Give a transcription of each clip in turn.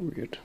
Weird.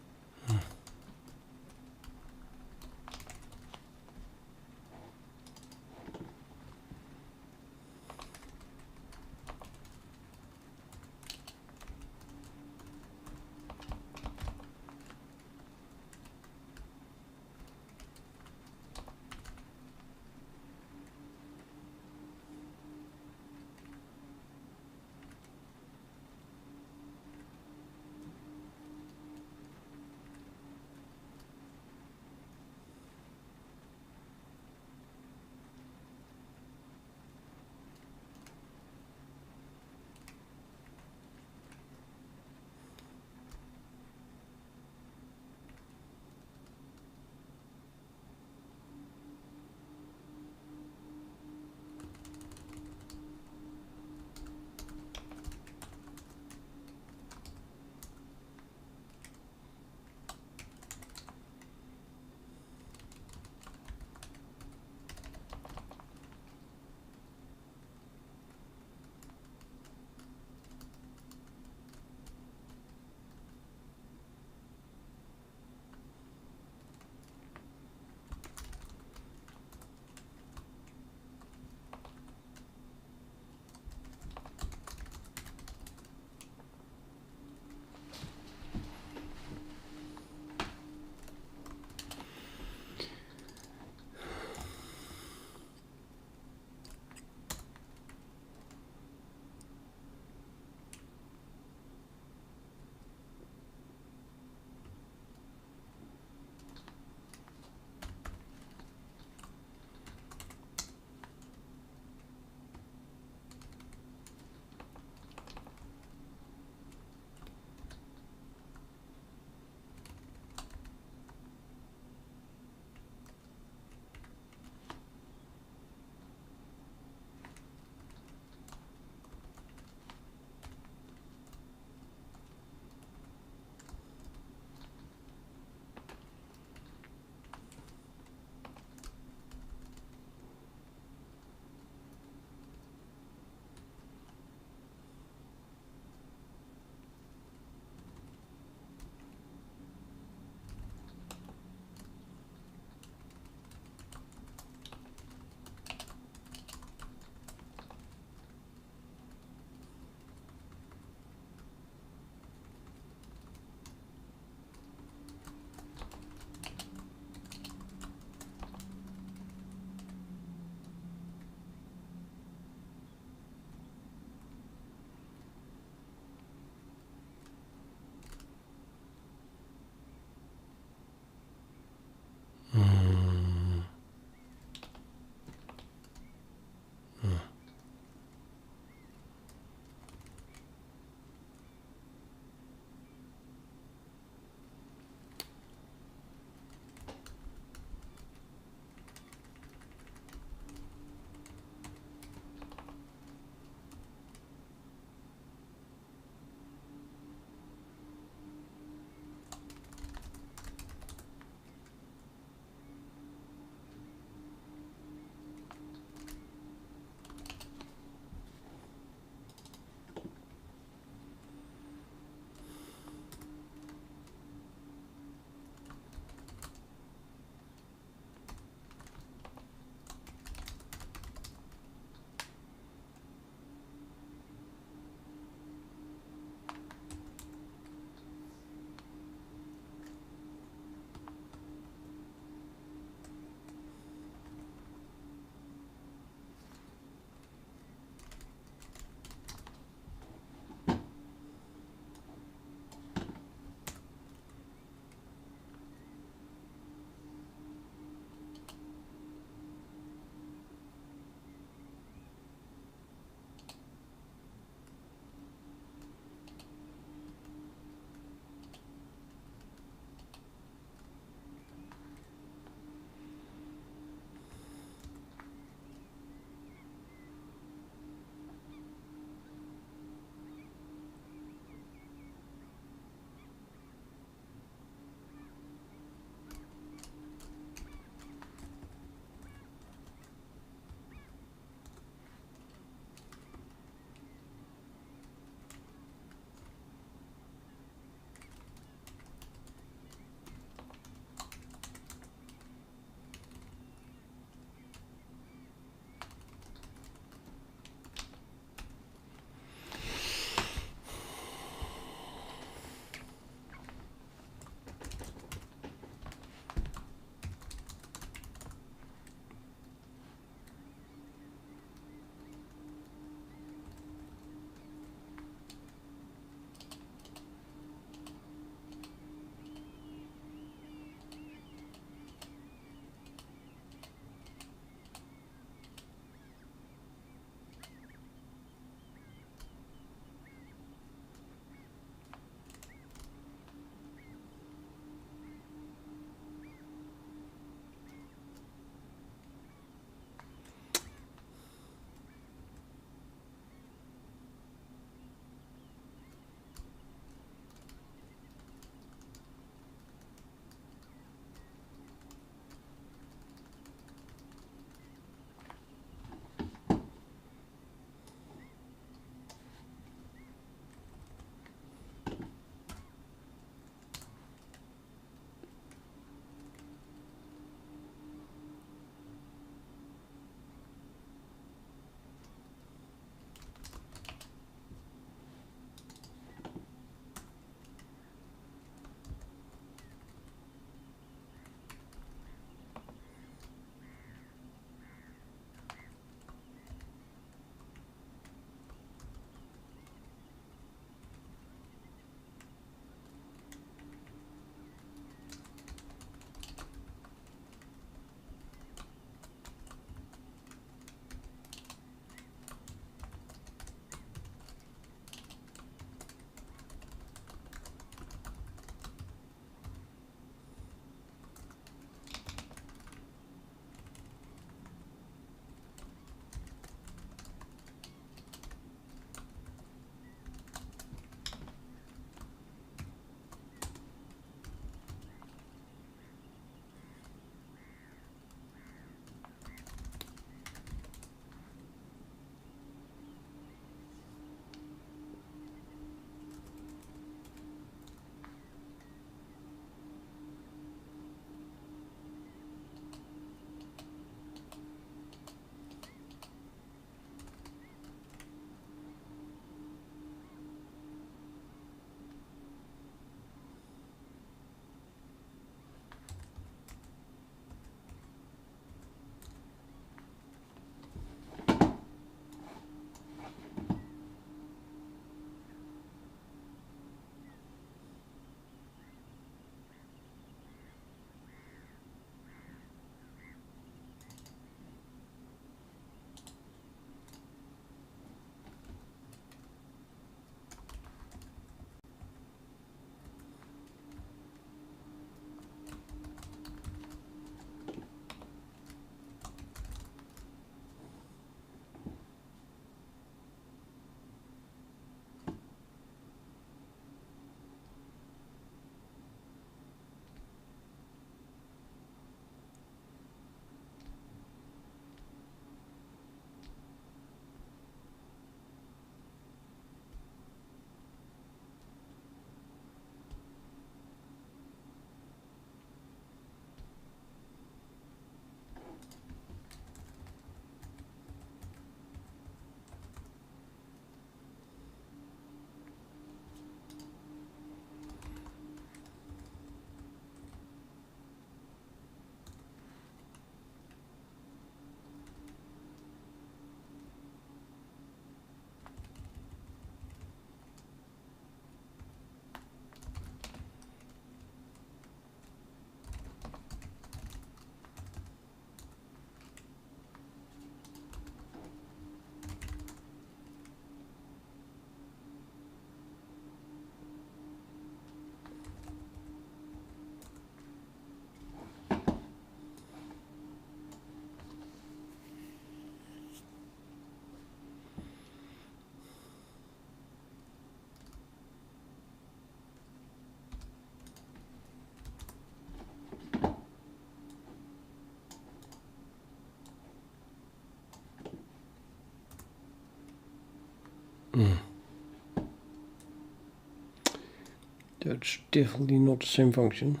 That's definitely not the same function.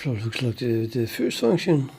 So it looks like the first function.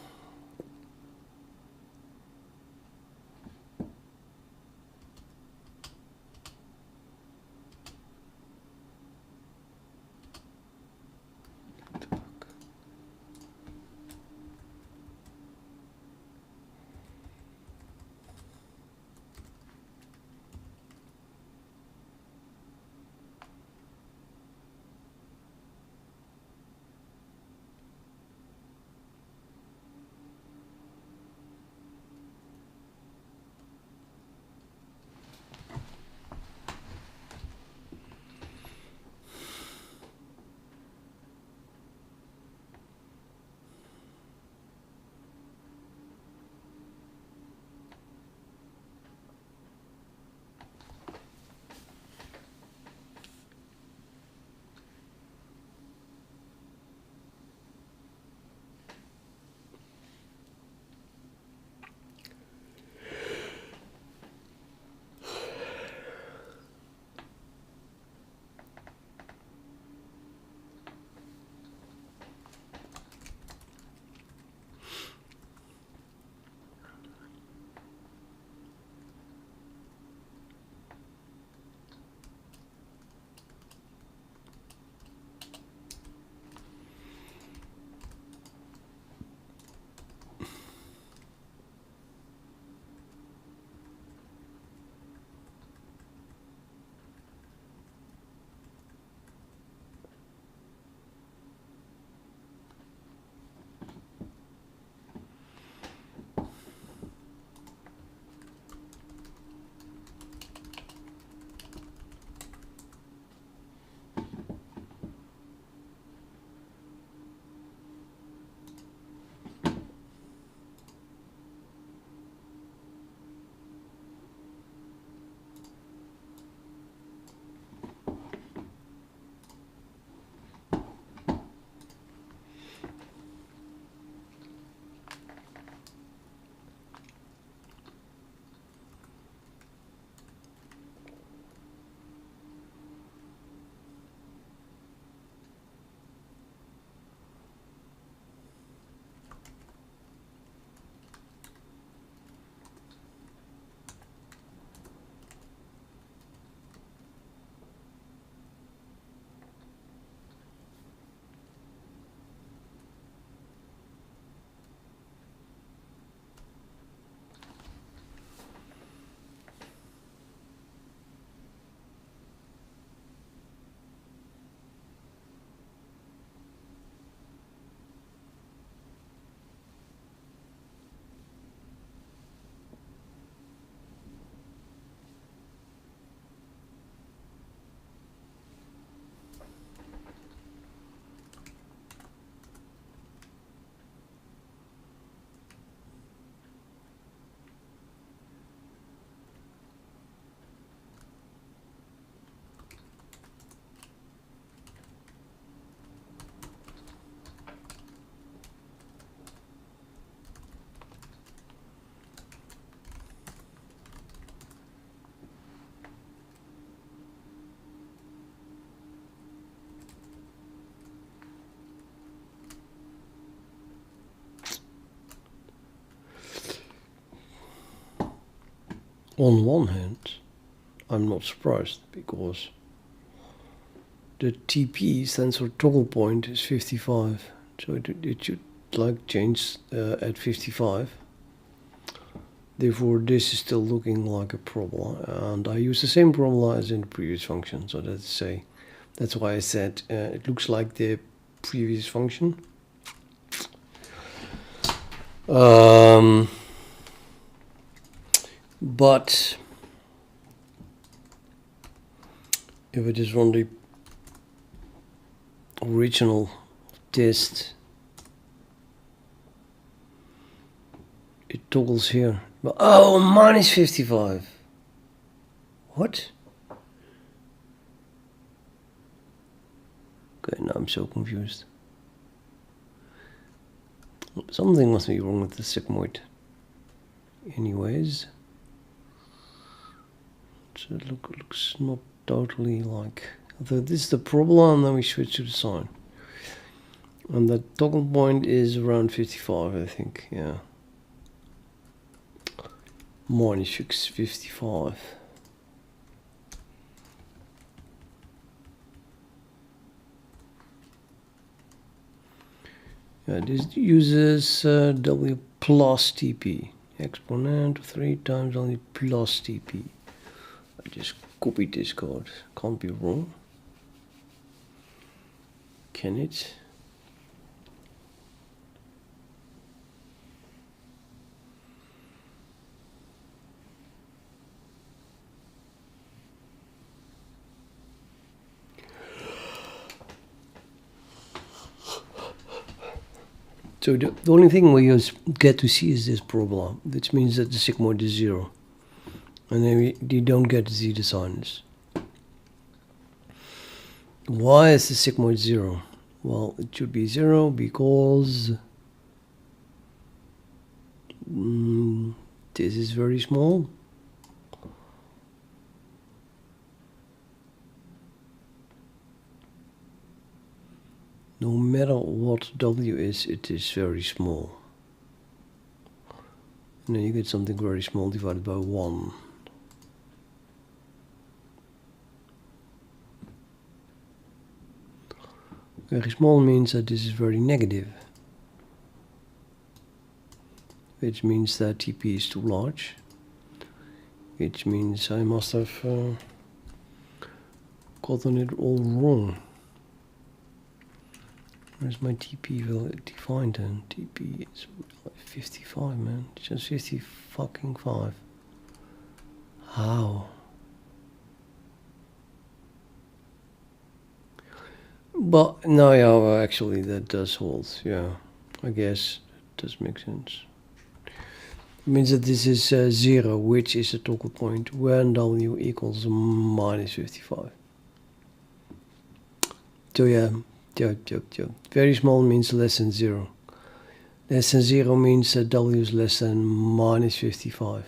On one hand, I'm not surprised because the TP stands for toggle point is 55, so it should like change at 55. Therefore, this is still looking like a problem, and I use the same problem as in the previous function. So that's why I said it looks like the previous function. But if I just run the original test, it toggles here. But oh, minus 55. What? Okay, now I'm so confused. Something must be wrong with the sigmoid. Anyways, so it looks not totally like. This is the problem, and then we switch to the sign. And the toggle point is around 55, I think. Yeah. Minus 55. Yeah, this uses W plus TP. Exponent of 3 times W plus TP. I just copied this code. Can't be wrong. Can it? So the only thing we get to see is this problem, which means that the sigmoid is 0. And then you don't get to see the signs. Why is the sigmoid 0? Well, it should be 0 because this is very small. No matter what W is, it is very small. And then you get something very small divided by 1. Very small means that this is very negative, which means that TP is too large, which means I must have gotten it all wrong. Where's my TP defined then? TP is 55, man. It's just 50 fucking 5. How? But no, yeah, well, actually that does hold. Yeah, I guess it does make sense. It means that this is 0, which is a toggle point when W equals minus 55. So yeah. Very small means less than 0. Less than 0 means that W is less than minus 55.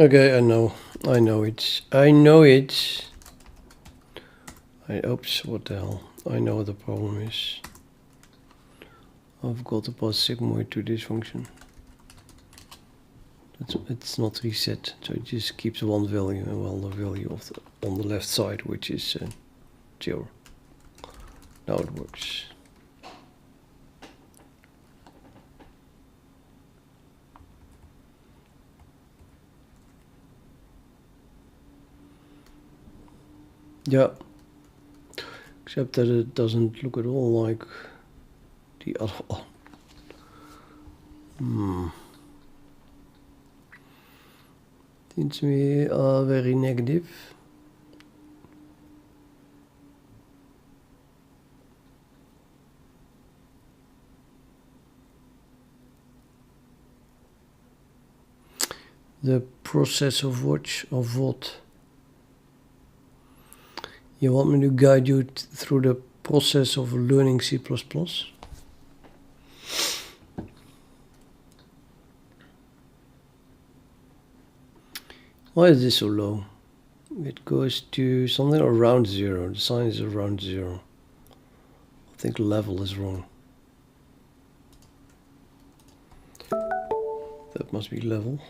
Okay, I know it. Oops, what the hell? I know what the problem is. I've got to pass sigmoid to this function. It's not reset, so it just keeps one value, and well, the value of on the left side, which is 0. Now it works. Yeah, except that it doesn't look at all like the other one. Seems to be very negative. The process of what? You want me to guide you through the process of learning C++? Why is this so low? It goes to something around 0. The sign is around 0. I think the level is wrong. That must be level.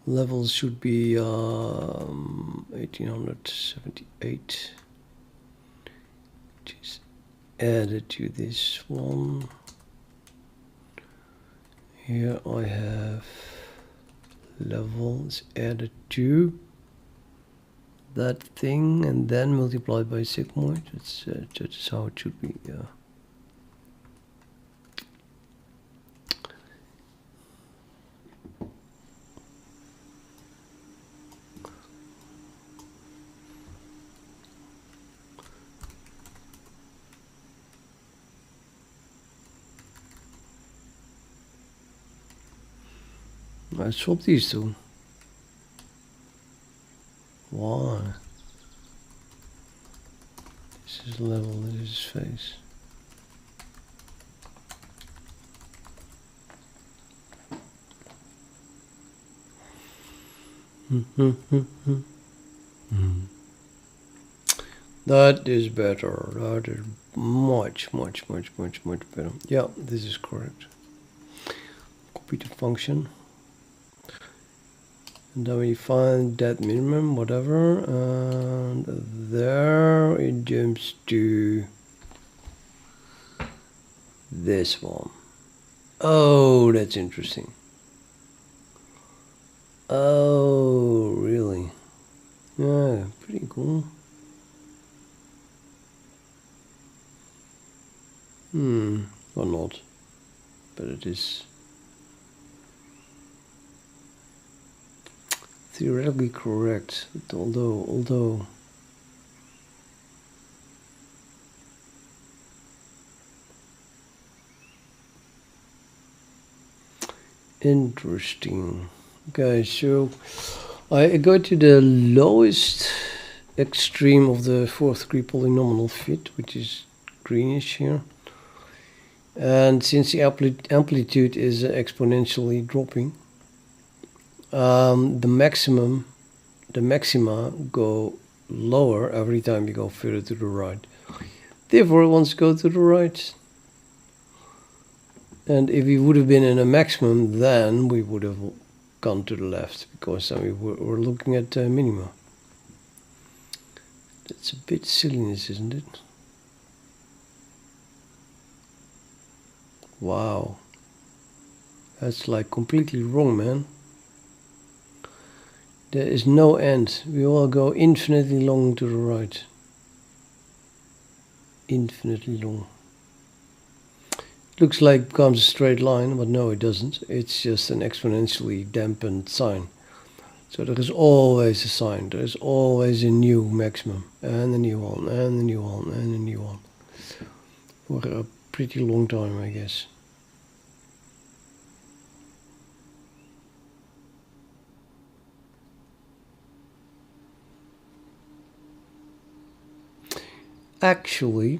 Levels should be 1878, which is added to this one. Here I have levels added to that thing and then multiplied by sigmoid. That's how it should be. Yeah. I swap these two. Why? This is level, this is face. That is better. That is much better. Yeah, this is correct. Copy the function. And then we find that minimum, whatever, and there it jumps to this one. Oh, that's interesting. Oh, really? Yeah, pretty cool. Or not, but it is theoretically correct, although interesting. Okay, so I go to the lowest extreme of the fourth degree polynomial fit, which is greenish here. And since the amplitude is exponentially dropping, the maxima go lower every time you go further to the right. Therefore, it wants to go to the right. And if we would have been in a maximum, then we would have gone to the left, because then we were looking at minima. That's a bit silliness, isn't it? Wow. That's like completely wrong, man. There is no end. We all go infinitely long to the right. Infinitely long. Looks like it becomes a straight line, but no, it doesn't. It's just an exponentially dampened sign. So there is always a sign. There is always a new maximum, and a new one, and a new one, and a new one. For a pretty long time, I guess. Actually,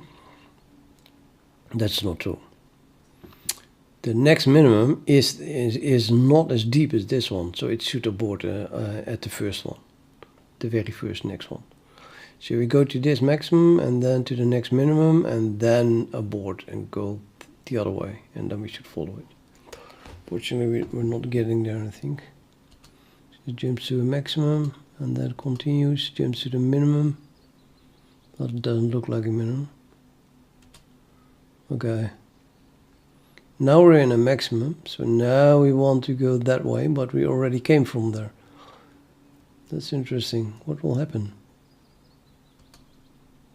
that's not true. The next minimum is not as deep as this one, so it should abort at the first one, the very first next one. So we go to this maximum and then to the next minimum and then abort and go the other way, and then we should follow it. Fortunately, we're not getting there, I think. So it jumps to a maximum and then continues, jumps to the minimum. That doesn't look like a minimum. Okay. Now we're in a maximum, so now we want to go that way, but we already came from there. That's interesting. What will happen?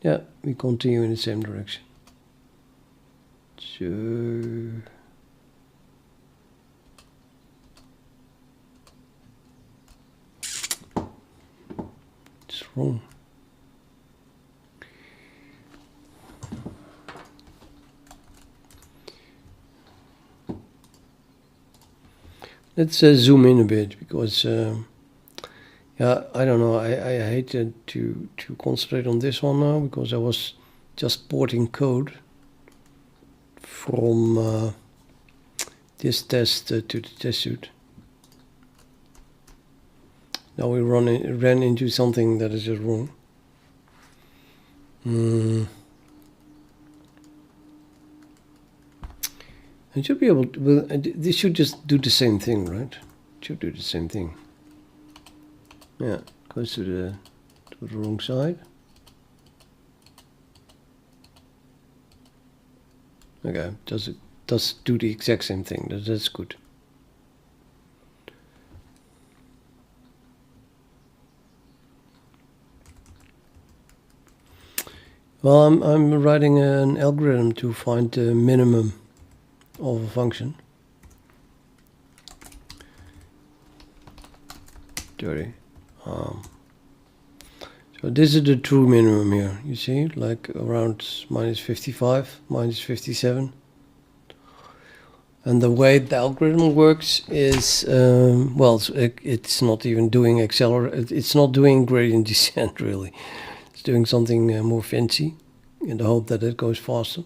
Yeah, we continue in the same direction. So it's wrong. Let's zoom in a bit, because yeah, I don't know. I hate to concentrate on this one now, because I was just porting code from this test to the test suite. Now we ran into something that is just wrong. It should be able to, well, this should just do the same thing, right? It should do the same thing. Yeah, goes to the wrong side. Okay, does do the exact same thing. That's good. Well, I'm writing an algorithm to find the minimum of a function. Dirty. So this is the true minimum here. You see, like around minus 55, minus 57. And the way the algorithm works is, well, it's not even doing it's not doing gradient descent really. It's doing something more fancy in the hope that it goes faster.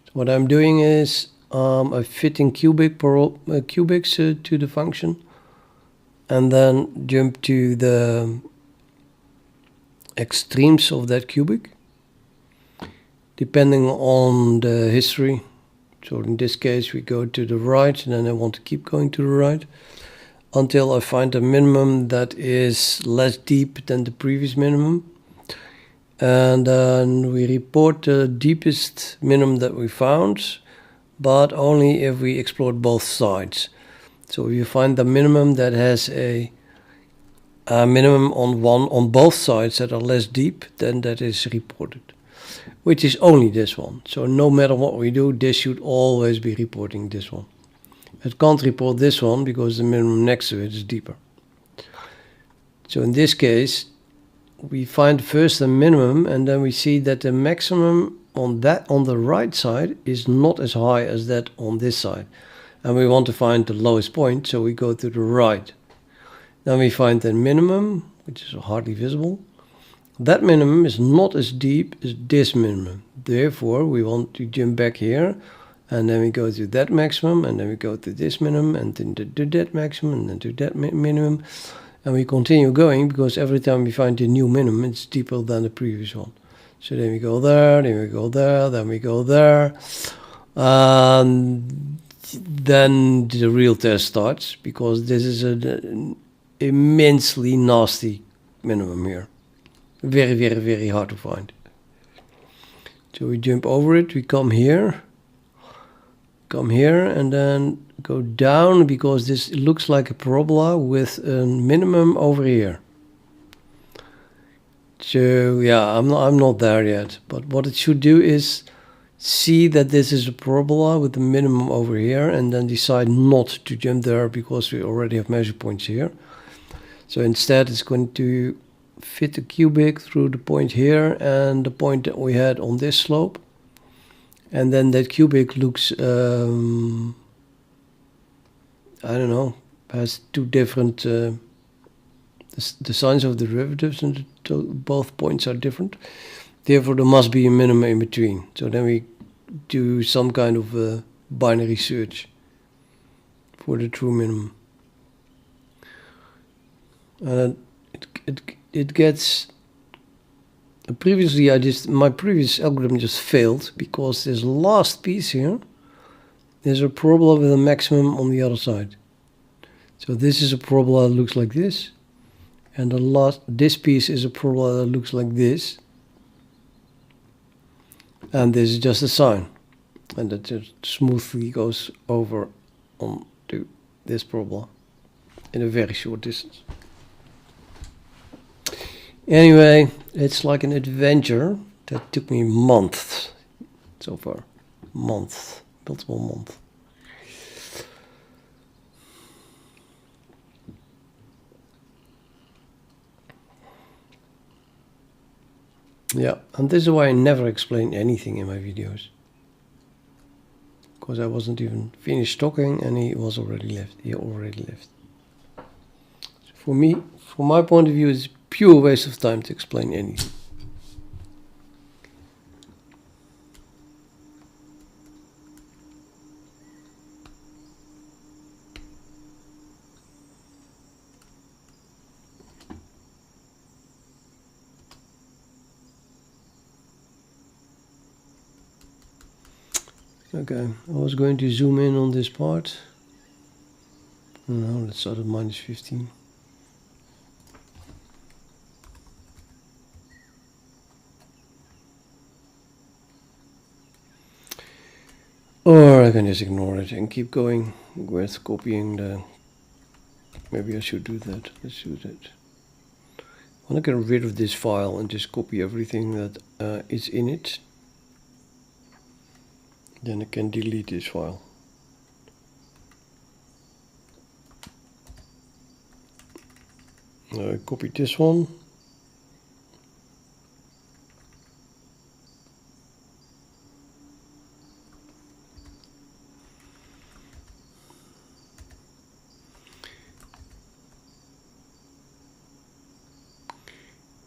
So what I'm doing is I'm fitting cubics to the function, and then jump to the extremes of that cubic, depending on the history. So in this case, we go to the right, and then I want to keep going to the right until I find a minimum that is less deep than the previous minimum. And then we report the deepest minimum that we found, but only if we explored both sides. So if you find the minimum that has a minimum on both sides that are less deep, then that is reported, which is only this one. So no matter what we do, this should always be reporting this one. It can't report this one because the minimum next to it is deeper. So in this case, we find first a minimum, and then we see that the maximum on the right side is not as high as that on this side. And we want to find the lowest point, so we go to the right. Then we find the minimum, which is hardly visible. That minimum is not as deep as this minimum. Therefore, we want to jump back here, and then we go to that maximum, and then we go to this minimum, and then to that maximum, and then to that minimum. And we continue going, because every time we find a new minimum, it's deeper than the previous one. So then we go there, then we go there, then we go there. And then the real test starts, because this is an immensely nasty minimum here. Very, very, very hard to find. So we jump over it, we come here, and then go down, because this looks like a parabola with a minimum over here. So yeah, I'm not there yet, but what it should do is see that this is a parabola with the minimum over here, and then decide not to jump there because we already have measure points here. So instead it's going to fit the cubic through the point here and the point that we had on this slope. And then that cubic looks, I don't know, has two different, the signs of the derivatives and both points are different. Therefore there must be a minimum in between. So then we do some kind of binary search for the true minimum. And it gets, previously my previous algorithm just failed, because this last piece here, there's a parabola with a maximum on the other side. So this is a parabola that looks like this, and this piece is a parabola that looks like this, and this is just a sign, and that just smoothly goes over onto this parabola in a very short distance. Anyway, it's like an adventure that took me months so far. Months, multiple months. Yeah, and this is why I never explain anything in my videos. Because I wasn't even finished talking and he already left. So for me, from my point of view, it's pure waste of time to explain anything. Okay, I was going to zoom in on this part. No, let's start at -15. Or I can just ignore it and keep going with copying the... Maybe I should do that. Let's do that. I want to get rid of this file and just copy everything that is in it. Then I can delete this file. I copy this one.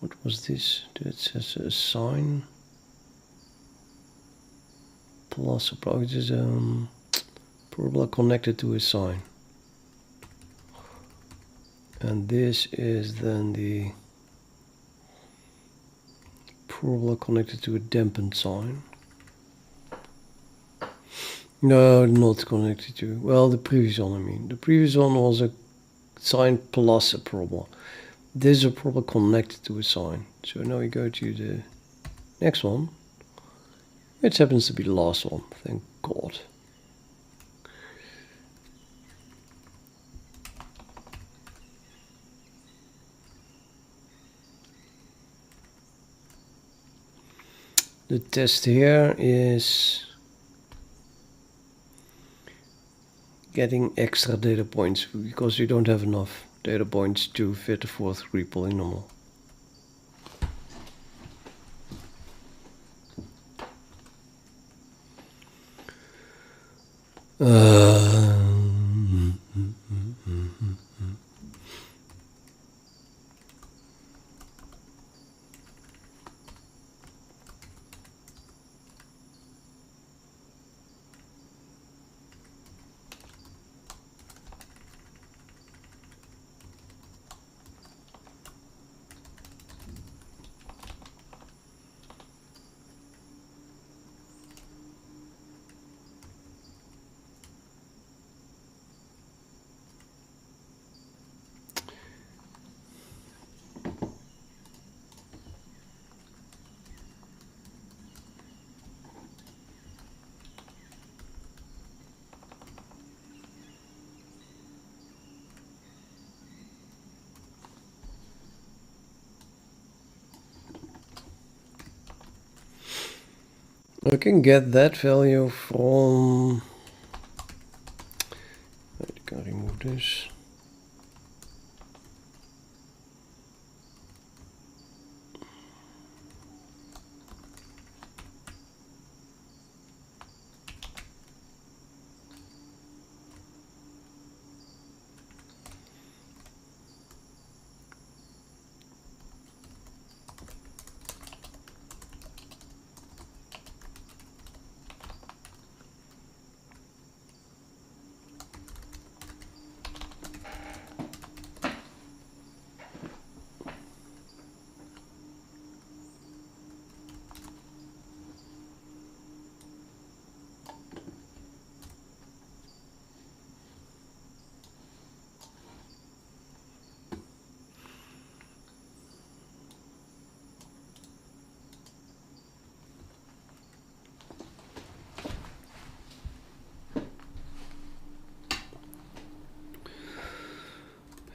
What was this? It says a sign plus a product is parabola connected to a sign. And this is then the parabola connected to a dampened sign. No, not connected to. Well, the previous one, I mean. The previous one was a sign plus a parabola. This is a parabola connected to a sign. So now we go to the next one. It happens to be the last one, thank God. The test here is getting extra data points because you don't have enough data points to fit the fourth degree polynomial. I can get that value from, I can remove this.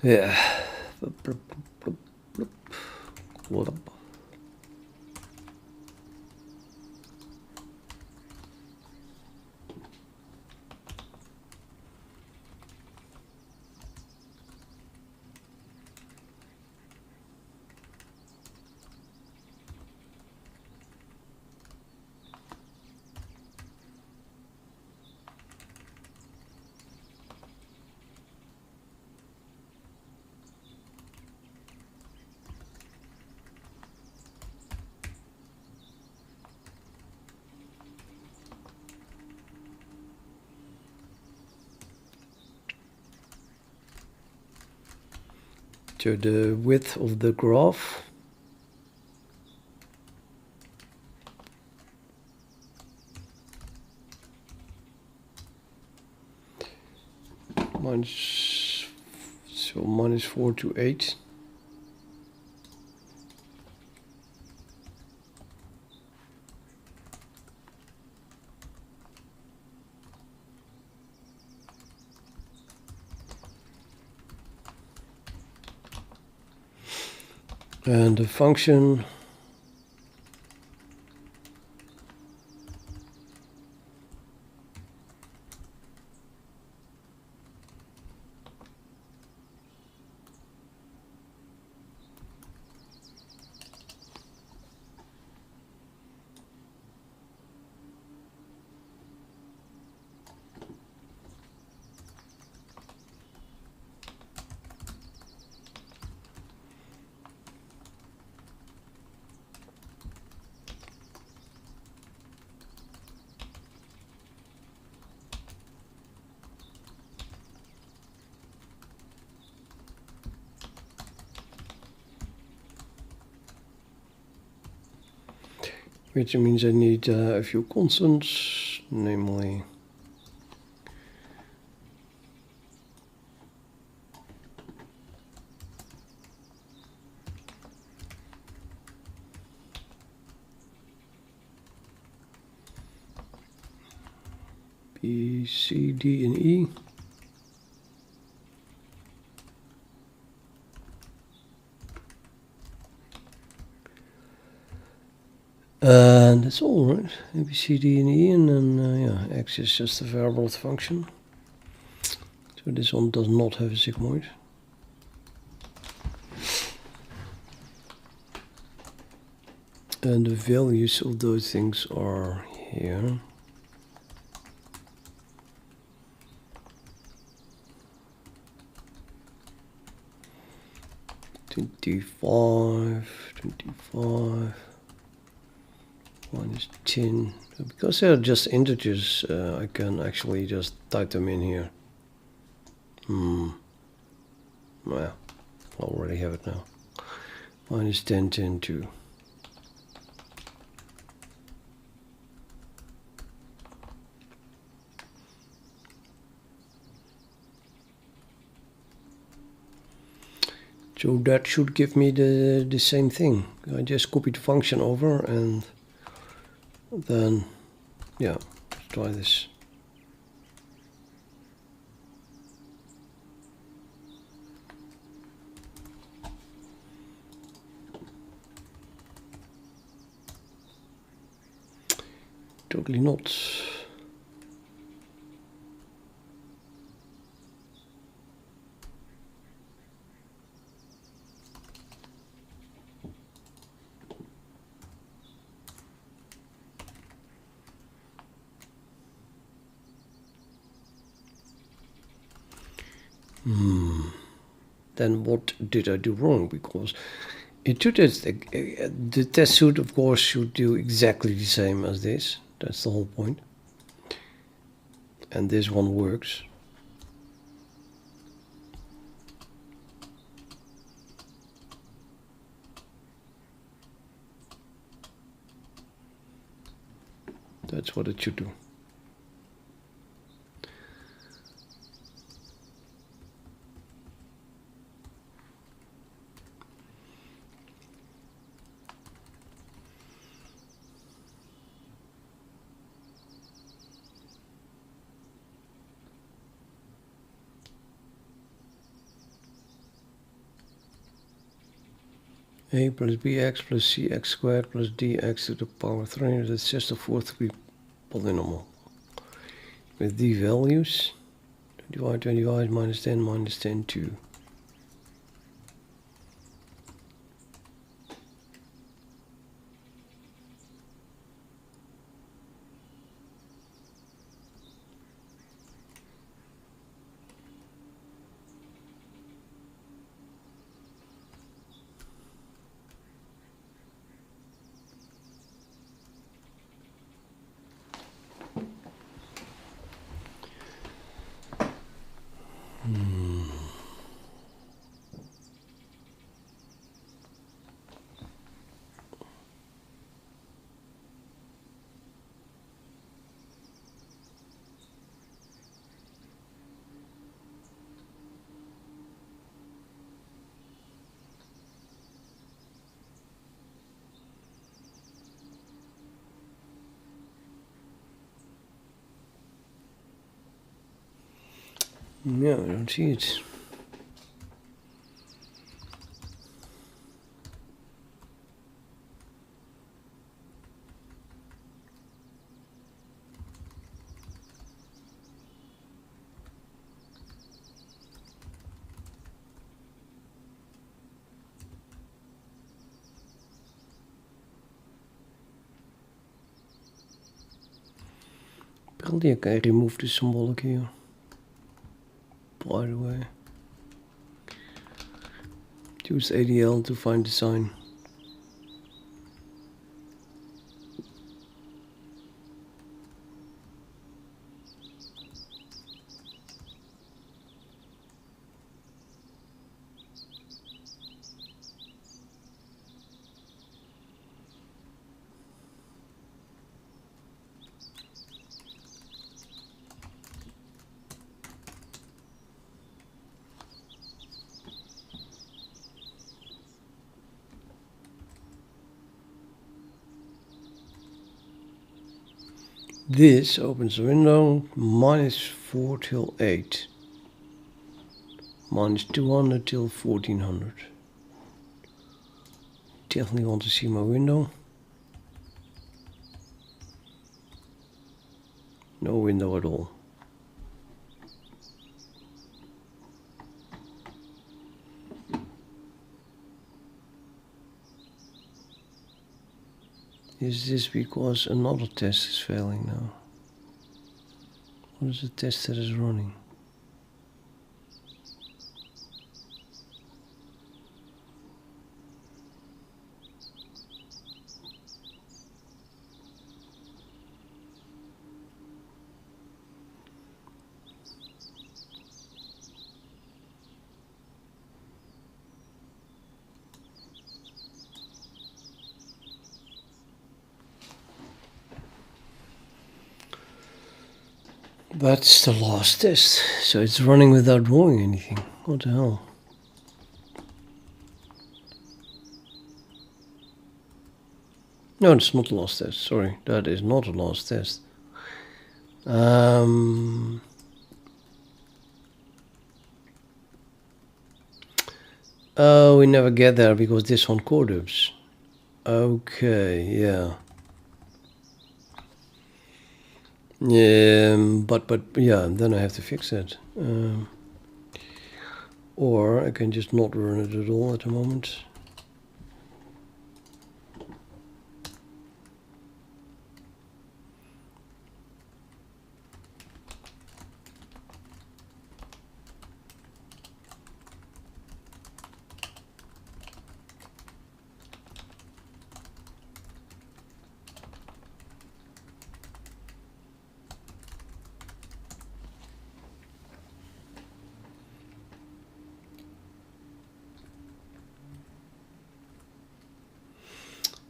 Yeah. To the width of the graph. Minus 4 to 8. And the function which means I need a few constants, namely B, C, D, and E. And that's all, right? A, B, C, D, and E, and then yeah, X is just a variable of the function. So this one does not have a sigmoid. And the values of those things are here. $25 minus 10. Because they're just integers, I can actually just type them in here. Well, I already have it now. Minus 10, 10, 2. So that should give me the same thing. I just copy the function over and then, yeah, let's try this. Totally not. Then what did I do wrong? Because it should, the test suite, of course, should do exactly the same as this. That's the whole point. And this one works. That's what it should do. A plus bx plus cx squared plus dx to the power 3. That's just a fourth polynomial. With the values, 25 minus 10 minus 10, 2. Yeah, I don't see it. Apparently I can remove the symbolic here. By the way. Use ADL to find the sign. This opens the window, -4 till 8. -200 till 1400. Definitely want to see my window. No window at all. Is this because another test is failing now? What is the test that is running? That's the last test, so it's running without drawing anything. What the hell? No, it's not the last test. Sorry, that is not the last test. Oh, we never get there because this one core dubs. Okay, yeah. But yeah, then I have to fix it. Or I can just not run it at all at the moment.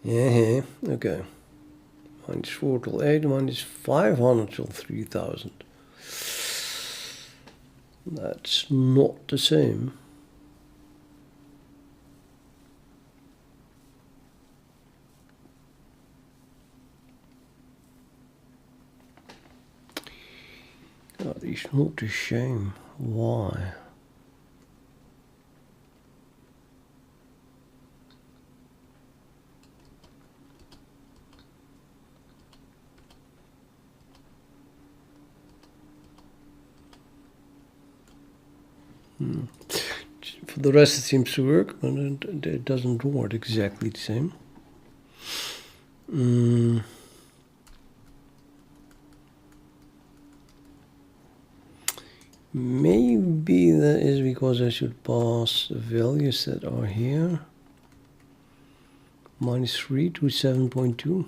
Yeah, okay. -4 till 8, -500 till 3000. That's not the same. That is not a shame. Why? For the rest, it seems to work, but it doesn't draw it exactly the same. Maybe that is because I should pass the values that are here. -3 to 7.2.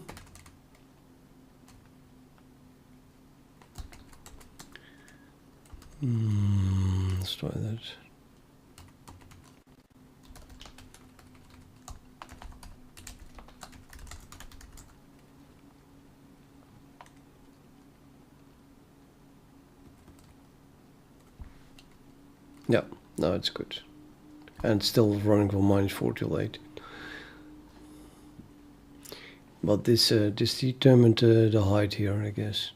Let's try that. Yeah, no, it's good. And still running from -4 till 8. But this determined the height here, I guess.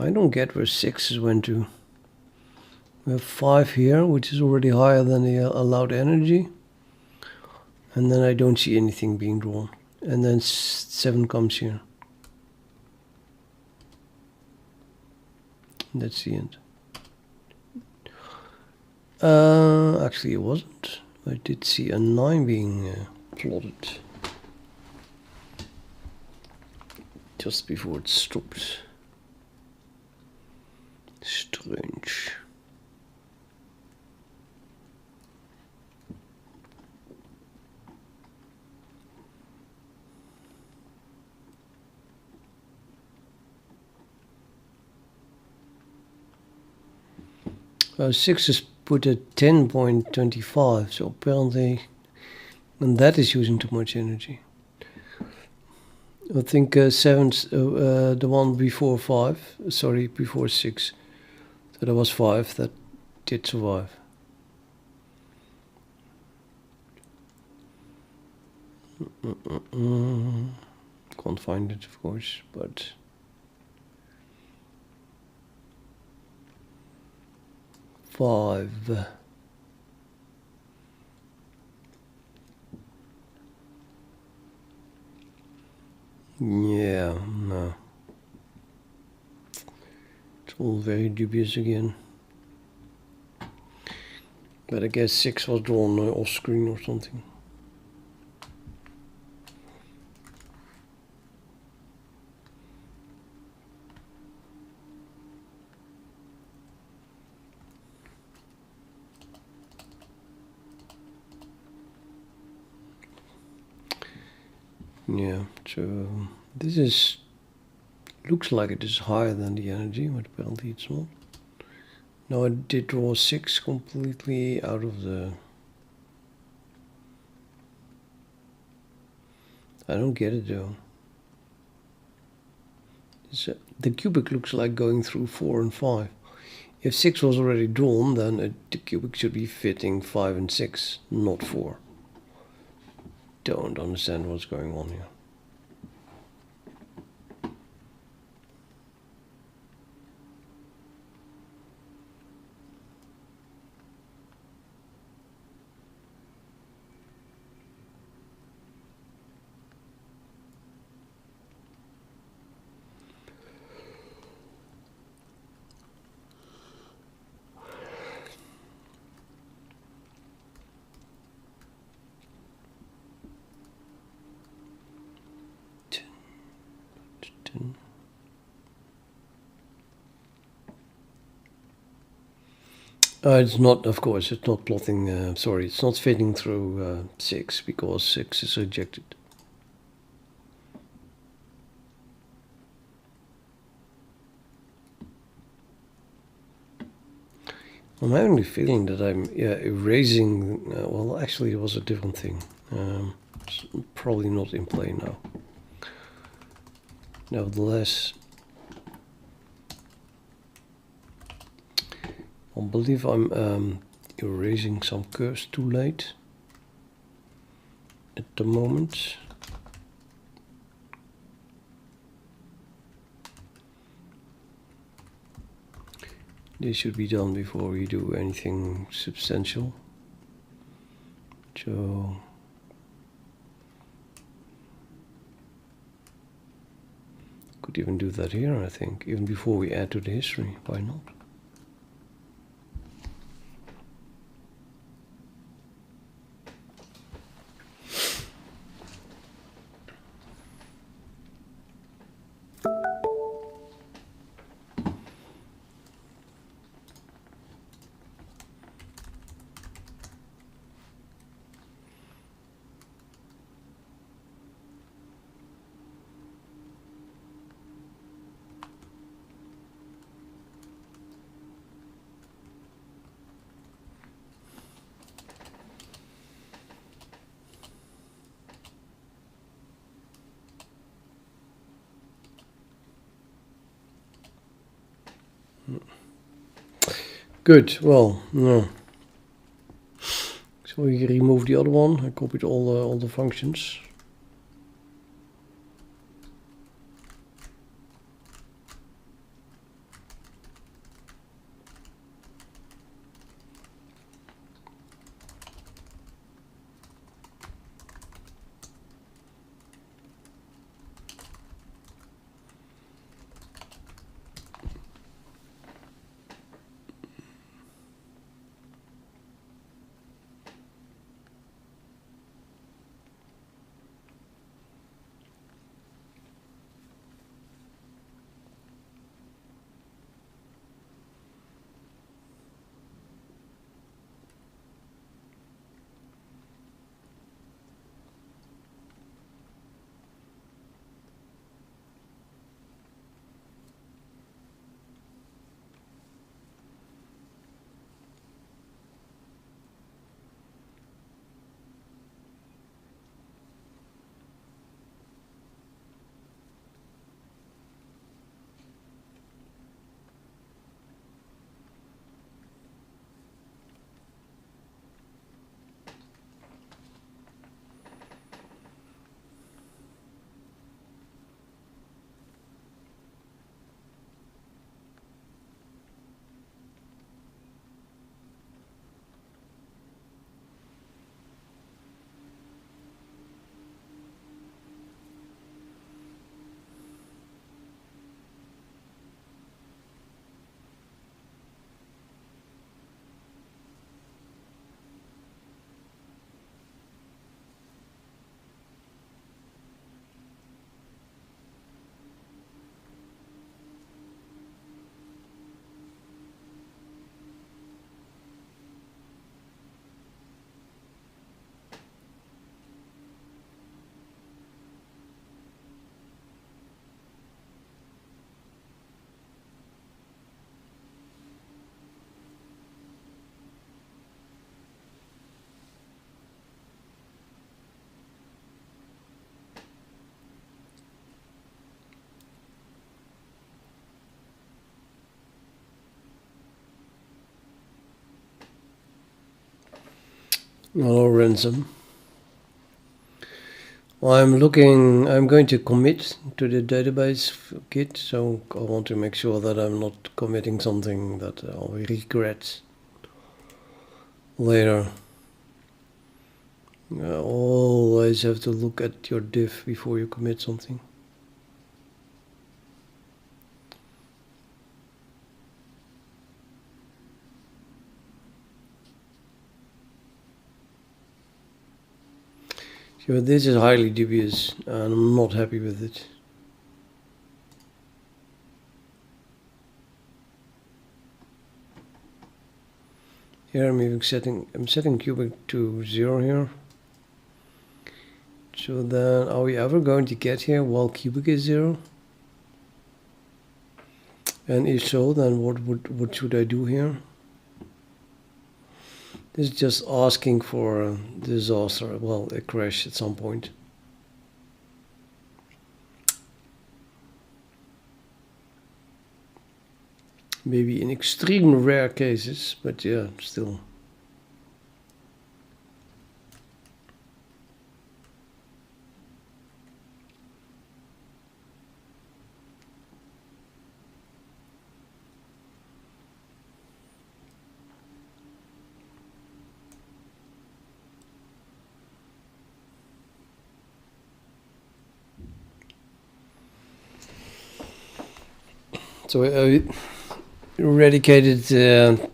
I don't get where 6 went to. We have 5 here, which is already higher than the allowed energy. And then I don't see anything being drawn. And then 7 comes here. That's the end. Actually it wasn't. I did see a 9 being plotted. Just before it stopped. Strange. 6 is put at 10.25, so apparently, and that is using too much energy. I think 7's the one before 5, sorry, before 6. So there was 5 that did survive. Can't find it, of course, but five. Yeah, no. It's all very dubious again. But I guess 6 was drawn off screen or something. Yeah, so this is looks like it is higher than the energy, but apparently it's not. Now I did draw 6 completely out of the... I don't get it though. The cubic looks like going through 4 and 5. If 6 was already drawn, then the cubic should be fitting 5 and 6, not 4. Don't understand what's going on here. It's not, of course, it's not plotting, sorry, it's not fitting through 6 because 6 is rejected. I'm having a feeling that I'm erasing, well, actually it was a different thing. It's probably not in play now. Nevertheless, I believe I'm erasing some curves too late at the moment. This should be done before we do anything substantial. So could even do that here, I think, even before we add to the history. Why not? Good, well, no. So we remove the other one. I copied all the functions. Hello, Ransom. I'm going to commit to the database kit, so I want to make sure that I'm not committing something that I'll regret later. You always have to look at your diff before you commit something. So this is highly dubious and I'm not happy with it. Here I'm setting cubic to 0 here. So then are we ever going to get here while cubic is 0? And if so, then what should I do here? This is just asking for a disaster, well, a crash at some point. Maybe in extreme rare cases, but yeah, still. So I eradicated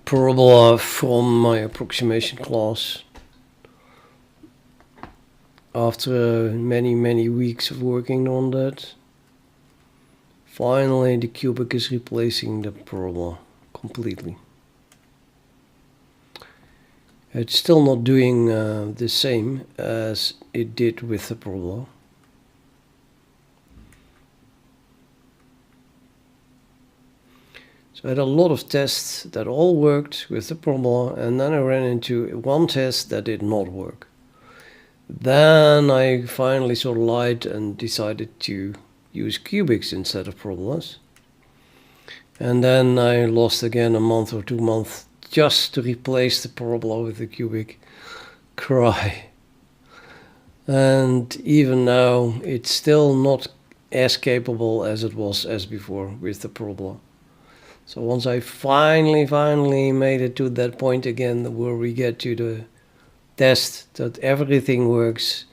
parabola from my approximation class after many weeks of working on that. Finally, the cubic is replacing the parabola completely. It's still not doing the same as it did with the parabola. So I had a lot of tests that all worked with the parabola, and then I ran into one test that did not work. Then I finally sort of lied and decided to use cubics instead of parabolas. And then I lost again a month or 2 months just to replace the parabola with the cubic. Cry. And even now it's still not as capable as it was as before with the parabola. So once I finally made it to that point again where we get to the test that everything works,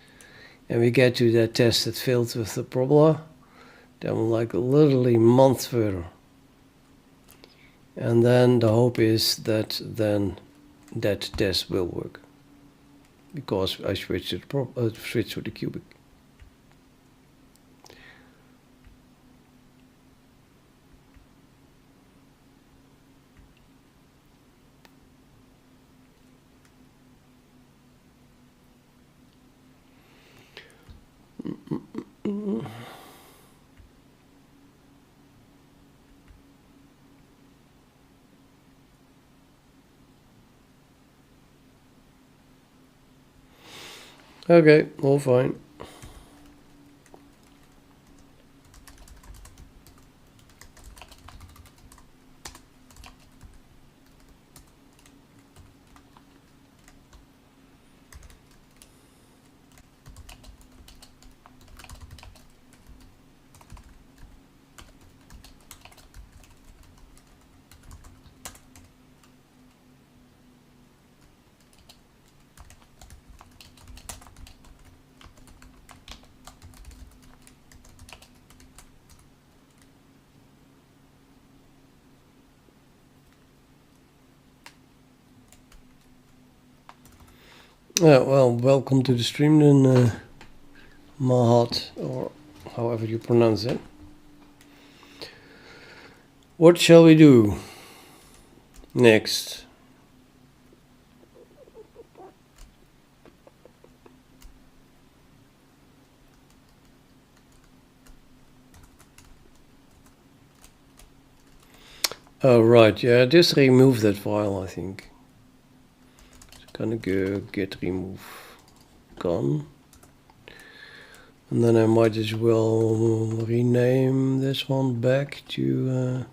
and we get to that test that failed with the parabola, then we're like literally a month further. And then the hope is that then that test will work, because I switched to the cubic. Okay, all fine. Yeah, well, welcome to the stream then, Mahat, or however you pronounce it. What shall we do next? Oh, right, yeah, just remove that file, I think. Gonna go git remove gone, and then I might as well rename this one back to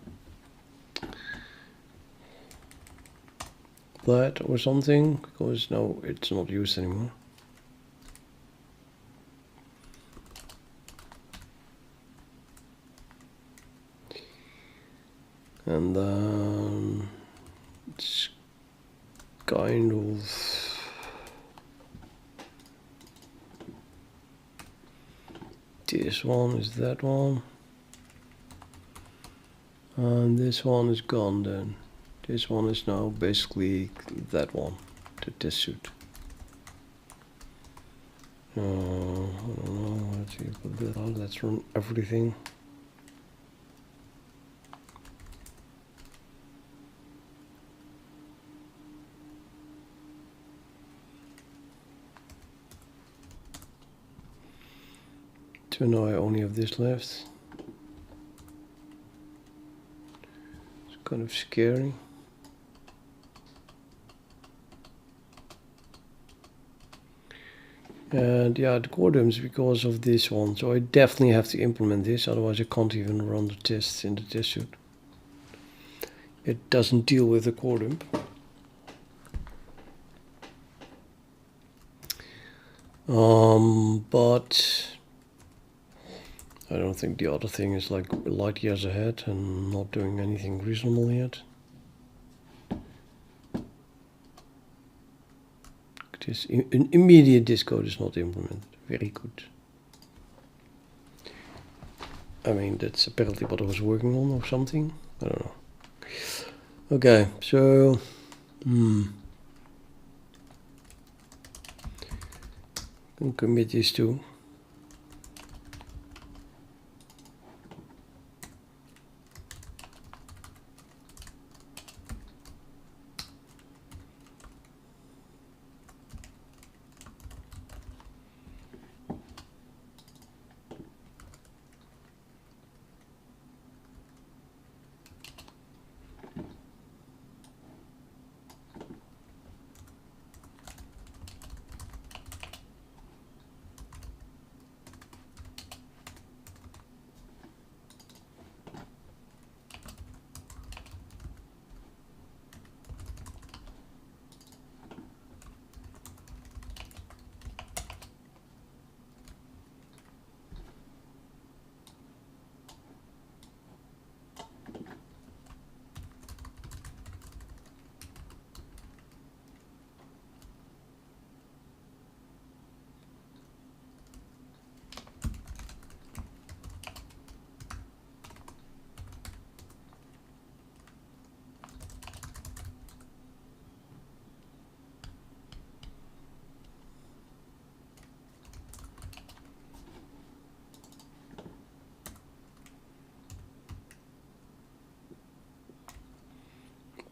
that or something, because now it's not used anymore. And then it's kind of this one is that one, and this one is gone then. This one is now basically that one, the testsuite. I don't know, let's see, put that out, let's run everything. So now I only have this left. It's kind of scary. And yeah, the core dumps because of this one. So I definitely have to implement this, otherwise I can't even run the tests in the testsuite. It doesn't deal with the core dump. But I don't think the other thing is like light years ahead and not doing anything reasonable yet. This immediate this code is not implemented. Very good. I mean, that's apparently what I was working on or something. I don't know. Okay, so can commit these two.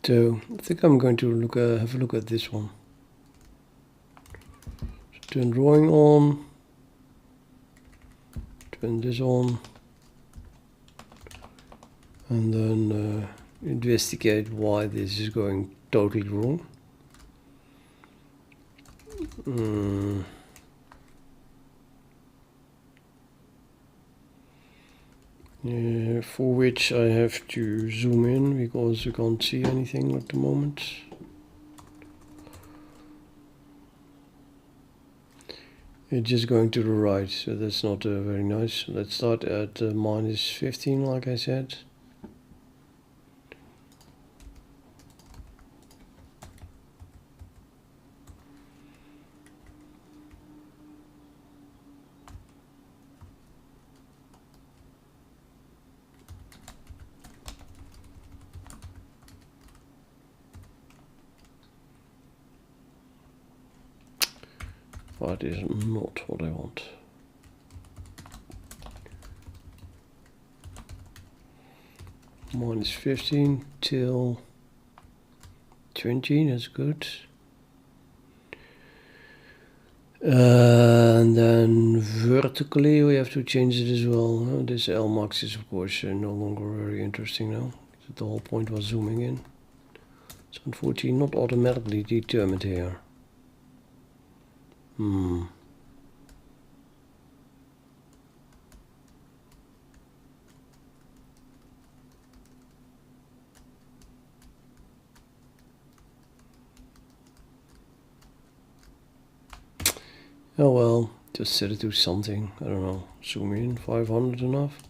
So I think I'm going to have a look at this one. So turn drawing on, turn this on, and then investigate why this is going totally wrong. For which I have to zoom in because you can't see anything at the moment. It's just going to the right, so that's not very nice. Let's start at minus 15, like I said. That is not what I want. Minus 15 till 20, that's good. And then vertically we have to change it as well. This Lmax is of course no longer very interesting now. The whole point was zooming in. It's unfortunately not automatically determined here. Oh well, just set it to something. I don't know. Zoom in. 500 enough?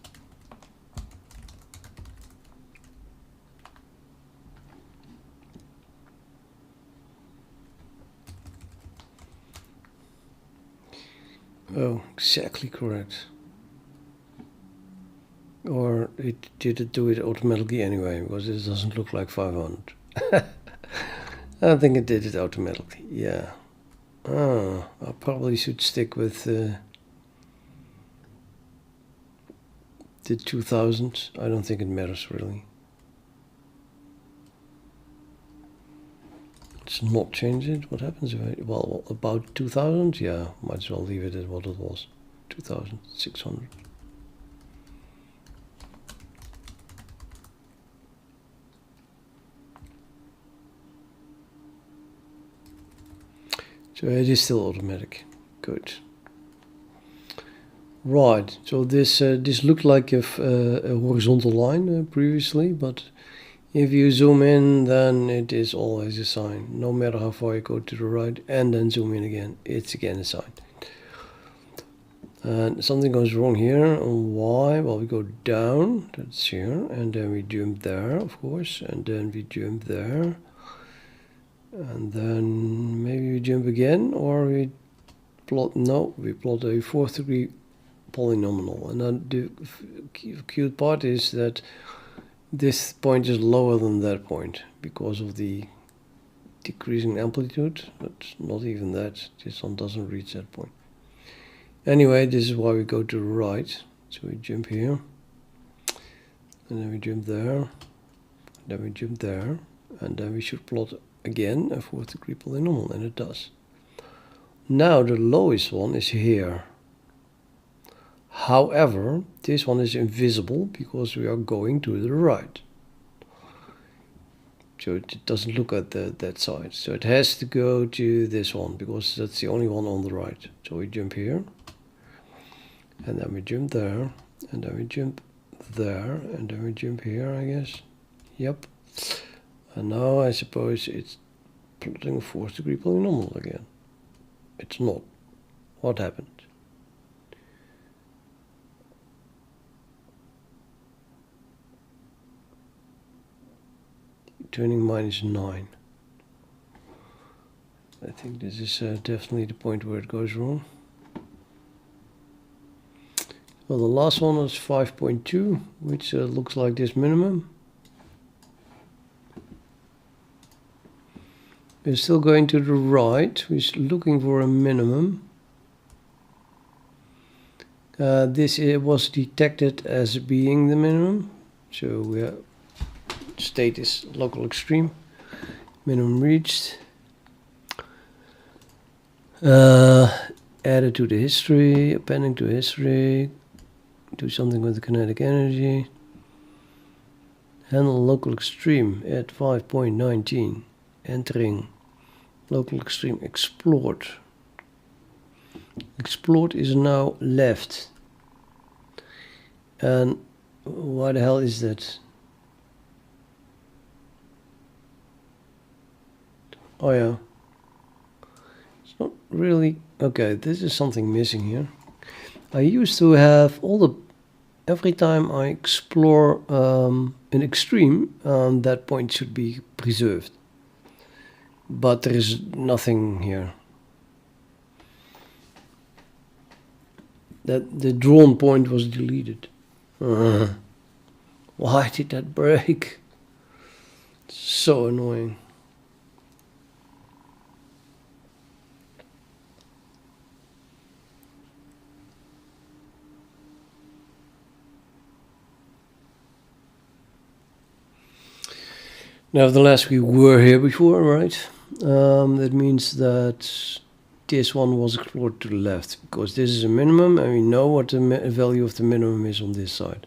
Oh, exactly correct. Or did it do it automatically anyway? Because it doesn't look like 500. I think it did it automatically. Yeah. I probably should stick with the 2000. I don't think it matters really. Let's not change it. What happens if I, well, about 2000? Yeah, might as well leave it at what it was. 2600. So it is still automatic. Good. Right. So this looked like a horizontal line previously, but if you zoom in, then it is always a sign. No matter how far you go to the right and then zoom in again, it's again a sign. And something goes wrong here. Why? Well, we go down. That's here, and then we jump there, of course, and then we jump there. And then maybe we jump again, or we plot, no, we plot a 4th degree polynomial. And then the cute part is that this point is lower than that point because of the decreasing amplitude, but not even that. This one doesn't reach that point. Anyway, this is why we go to the right. So we jump here, and then we jump there, then we jump there, and then we should plot again a 4th degree polynomial, and it does. Now the lowest one is here. However, this one is invisible because we are going to the right. So it doesn't look at that side. So it has to go to this one because that's the only one on the right. So we jump here, and then we jump there, and then we jump there, and then we jump here, I guess. Yep. And now I suppose it's plotting a 4th degree polynomial again. It's not. What happened? Turning -9. I think this is definitely the point where it goes wrong. Well, the last one was 5.2, which looks like this minimum. We're still going to the right. We're looking for a minimum. This was detected as being the minimum. So we have state is local extreme. Minimum reached. Added to the history, appending to history. Do something with the kinetic energy. Handle local extreme at 5.19. Entering local extreme explored. Explored is now left. And why the hell is that? Oh yeah. It's not really... Okay, this is something missing here. I used to have all the... Every time I explore an extreme, that point should be preserved. But there is nothing here. That the drawn point was deleted. Why did that break? So annoying. Nevertheless, we were here before, right? That means that this one was explored to the left, because this is a minimum, and we know what the value of the minimum is on this side.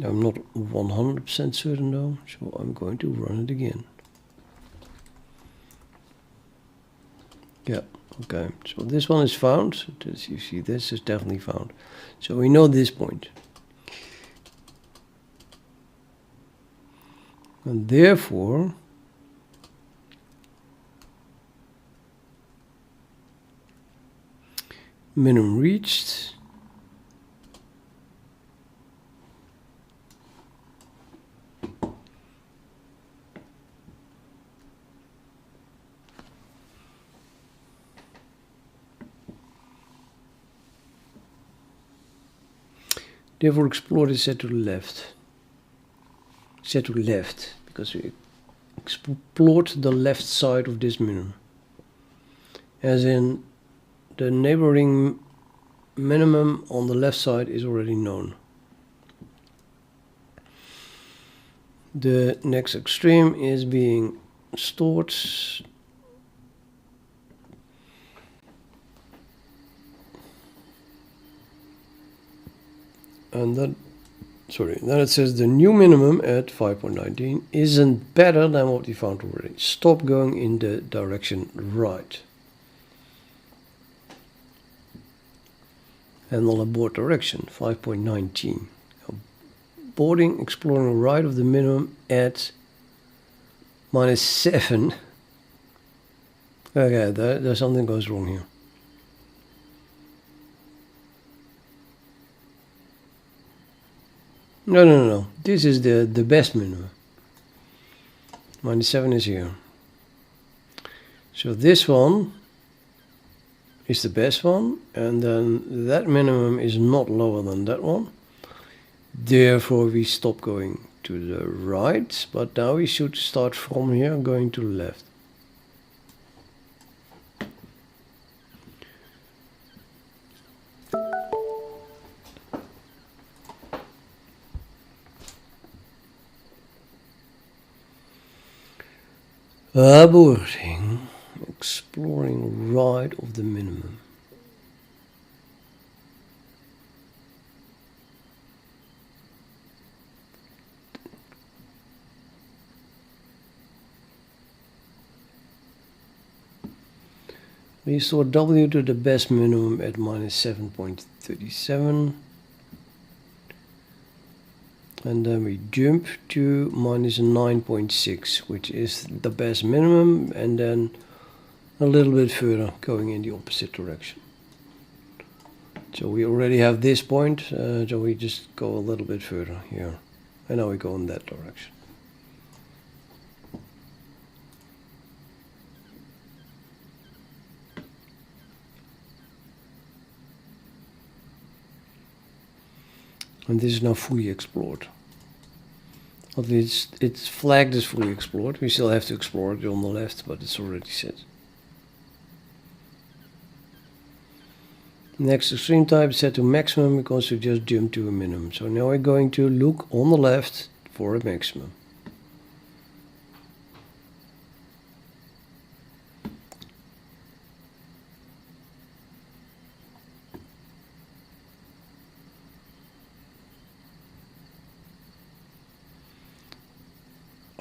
I'm not 100% certain though, so I'm going to run it again. Yeah, okay, so this one is found. As you see, this is definitely found. So we know this point. And therefore, minimum reached. Therefore explored is set to the left. Set to left, because we explored the left side of this minimum. As in, the neighboring minimum on the left side is already known. The next extreme is being stored. And then it says the new minimum at 5.19 isn't better than what we found already. Stop going in the direction right. And on abort direction, 5.19. Boarding, exploring right of the minimum at -7. Okay, there's something goes wrong here. No. This is the best minimum. -7 is here. So this one is the best one, and then that minimum is not lower than that one. Therefore we stop going to the right, but now we should start from here going to the left. Aborting, exploring right of the minimum. We saw W to the best minimum at -7.37. And then we jump to -9.6, which is the best minimum, and then a little bit further going in the opposite direction. So we already have this point, so we just go a little bit further here. And now we go in that direction. And this is now fully explored. At least it's flagged as fully explored. We still have to explore it on the left, but it's already set. Next extreme type is set to maximum because we just jumped to a minimum. So now we're going to look on the left for a maximum.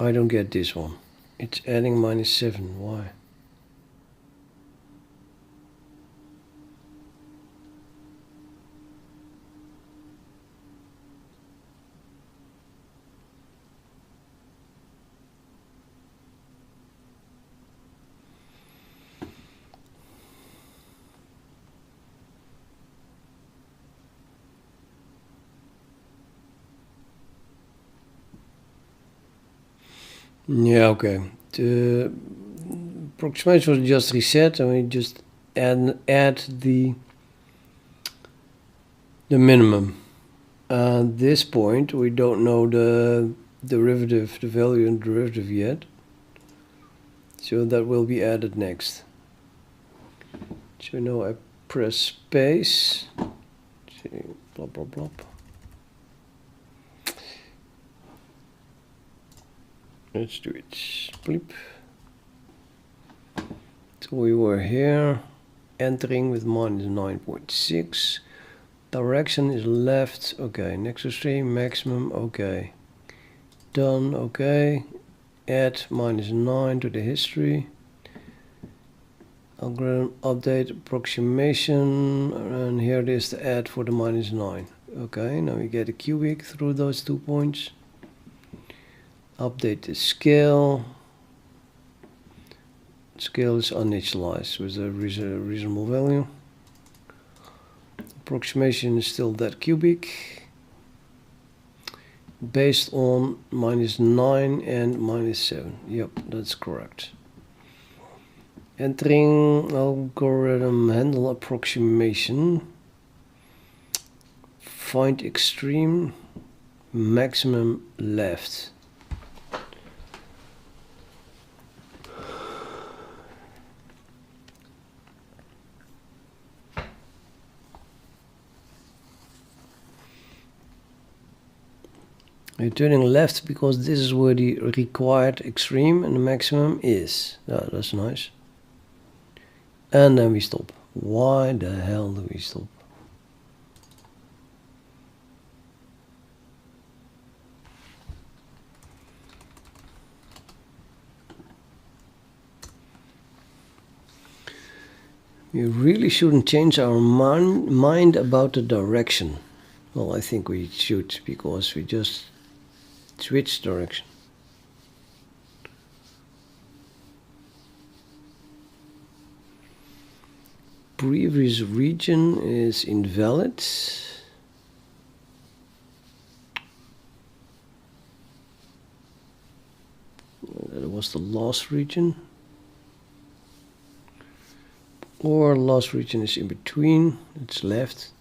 I don't get this one. It's adding -7. Why? Yeah, okay. The approximation was just reset, and we just add the minimum. At this point, we don't know the derivative, the value in the derivative yet. So that will be added next. So now I press space. See, blop, blop, blop. Let's do it. Bleep. So we were here, entering with -9.6. Direction is left. Okay. Next extreme, maximum. Okay. Done. Okay. Add -9 to the history. Algorithm update approximation. And here it is the add for the -9. Okay. Now we get a cubic through those 2 points. Update the scale. Scale is uninitialized with a reasonable value. approximation is still that cubic based on -9 and -7. Yep, that's correct. Entering algorithm handle approximation. Find extreme maximum left. We're turning left because this is where the required extreme and the maximum is. Yeah, that's nice. And then we stop. Why the hell do we stop? We really shouldn't change our mind about the direction. Well, I think we should, because we just switch direction. Previous region is invalid. That was the last region. Or last region is in between, it's left.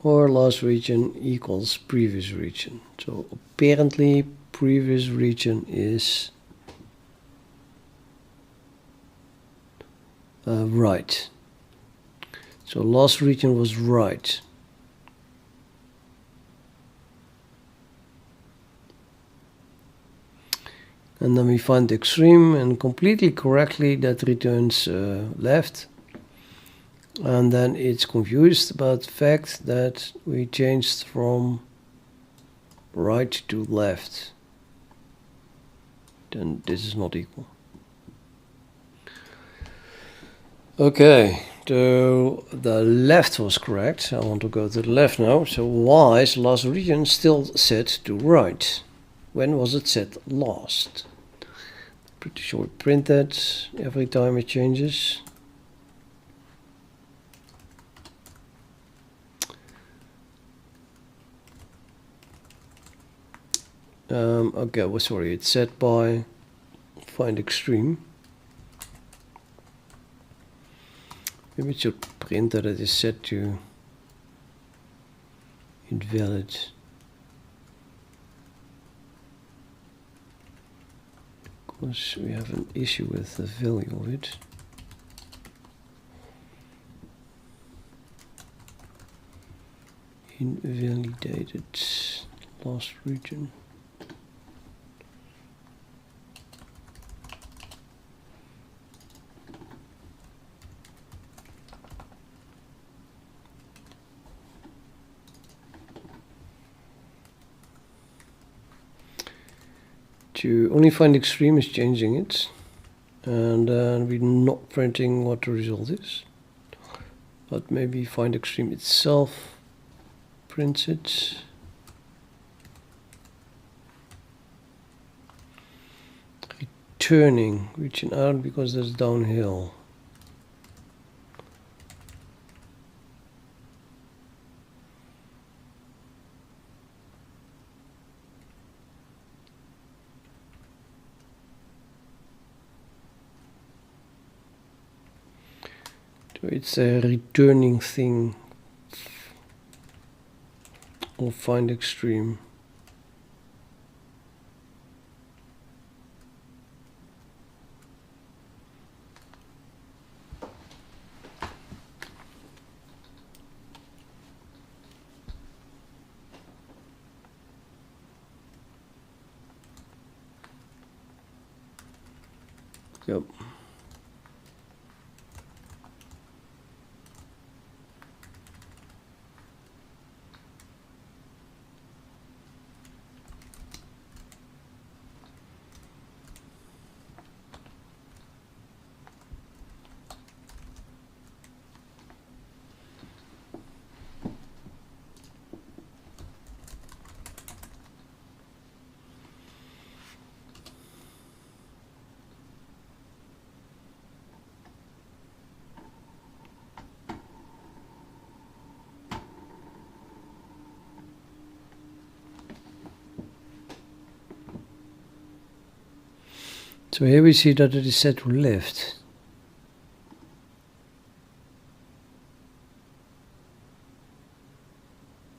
Or last region equals previous region. So apparently previous region is right. So last region was right. And then we find the extreme, and completely correctly that returns left. And then it's confused about the fact that we changed from right to left. Then this is not equal. Okay, so the left was correct. I want to go to the left now. So why is last region still set to right? When was it set last? Pretty sure we print that every time it changes. Okay, well, sorry, it's set by find extreme. Maybe it should print that it is set to invalid. Because we have an issue with the value of it. Invalidated last region. To only find extreme is changing it, and then we're not printing what the result is, but maybe find extreme itself prints it. Returning region out because that's downhill. So it's a returning thing, or find extreme. Yep. So here we see that it is set to left.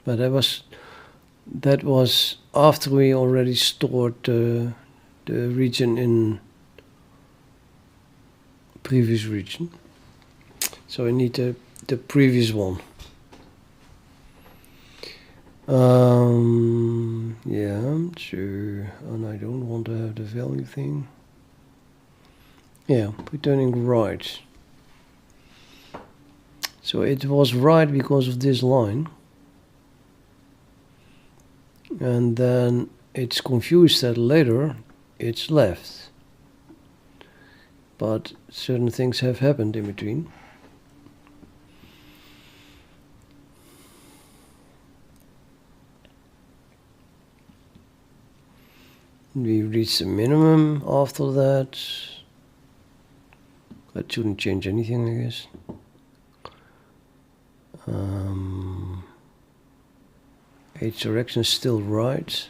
But that was after we already stored the region in previous region. So I need the previous one. Yeah, sure. And I don't want to have the value thing. Yeah, returning right. So it was right because of this line. And then it's confused that later it's left. But certain things have happened in between. We reached the minimum after that. That shouldn't change anything, I guess. H direction is still right.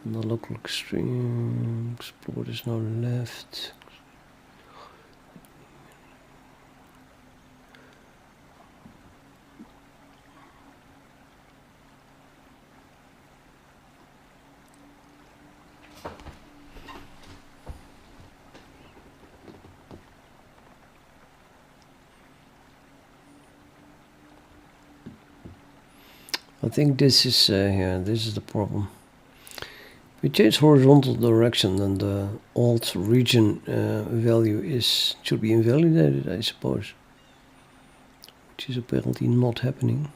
And the local extreme explored is now left. I think this is this is the problem. If we change horizontal direction, then the alt region value should be invalidated, I suppose, which is apparently not happening.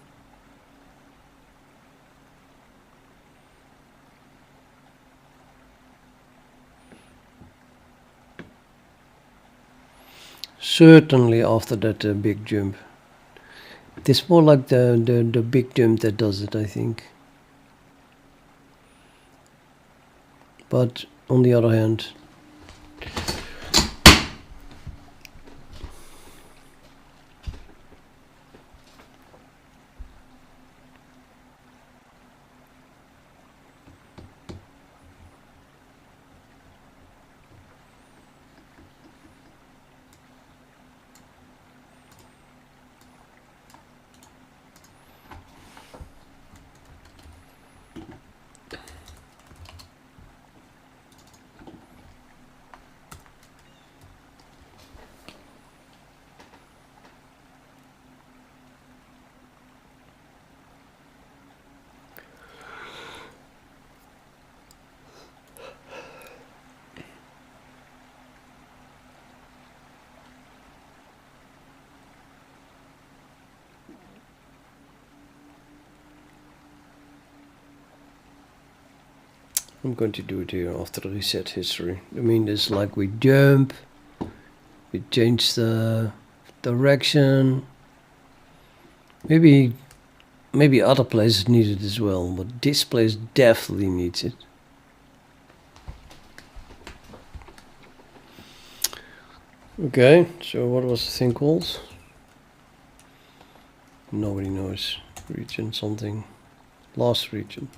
Certainly after that big jump. It's more like the big jump that does it, I think. But on the other hand, I'm going to do it here after the reset history. I mean, it's like we jump, we change the direction. Maybe other places need it as well, but this place definitely needs it. Okay, so what was the thing called? Nobody knows. Region something. Last region.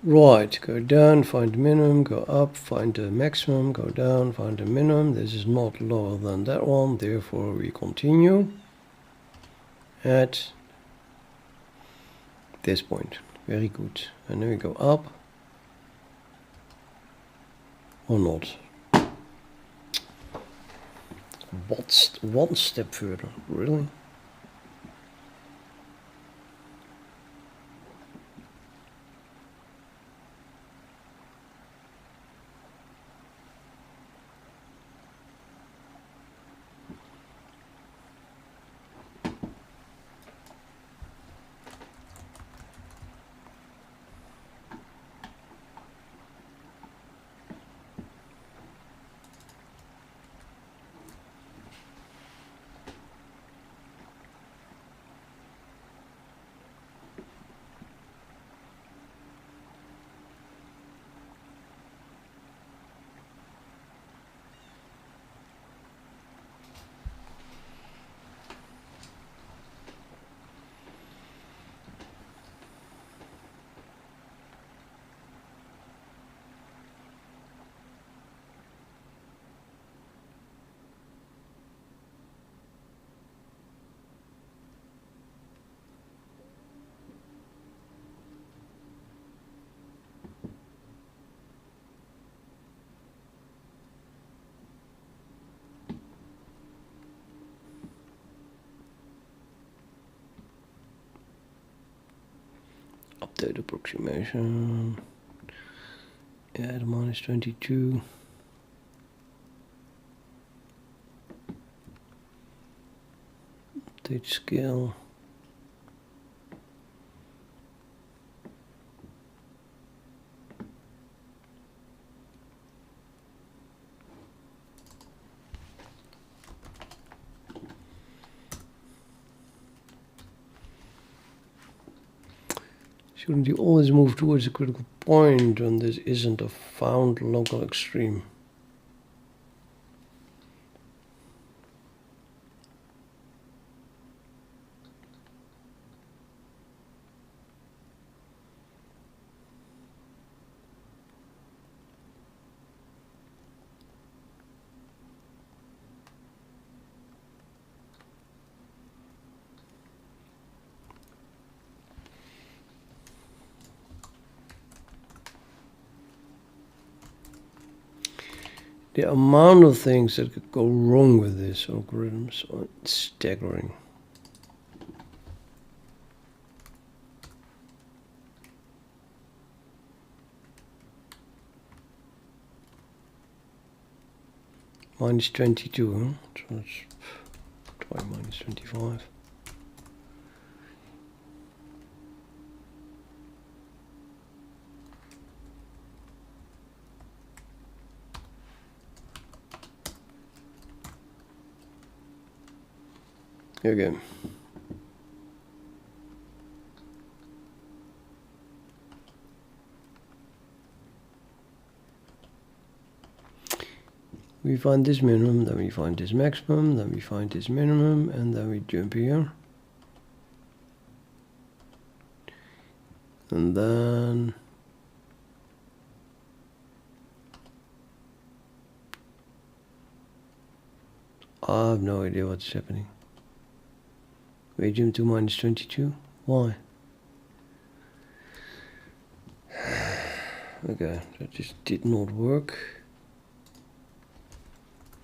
Right, go down, find the minimum, go up, find the maximum, go down, find the minimum. This is not lower than that one, therefore we continue at this point. Very good. And then we go up or not. What's one step further, really? Update approximation. Add minus 22. Update scale. Shouldn't you always move towards a critical point when this isn't a found local extreme? The amount of things that could go wrong with this algorithm is staggering. Minus 22, huh? So let's try minus 25. Okay. We find this minimum, then we find this maximum, then we find this minimum, and then we jump here. And then I have no idea what's happening. We jump to minus 22. Why? Okay, that just did not work.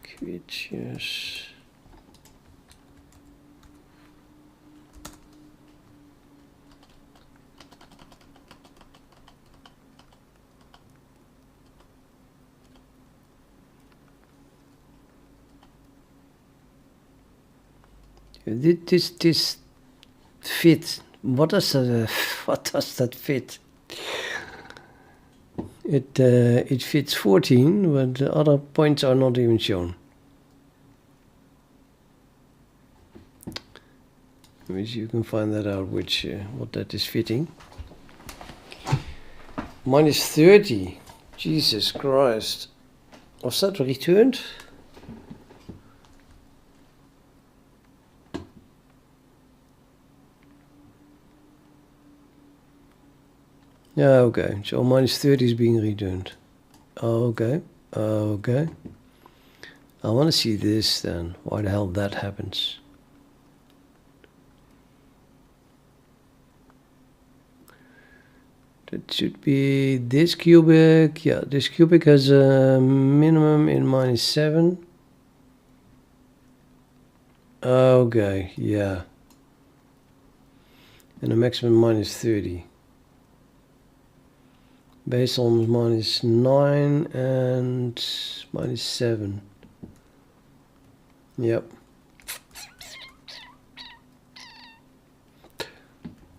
Quit, yes. This fit. What does that fit? It fits 14, but the other points are not even shown. Maybe you can find that out, what that is fitting. Minus 30. Jesus Christ. Was that returned? Yeah, okay. So minus 30 is being returned. Okay. Okay. I want to see this then. Why the hell that happens? That should be this cubic. Yeah, this cubic has a minimum in minus 7. Okay, yeah. And a maximum minus 30. Based on minus 9 and minus 7. Yep.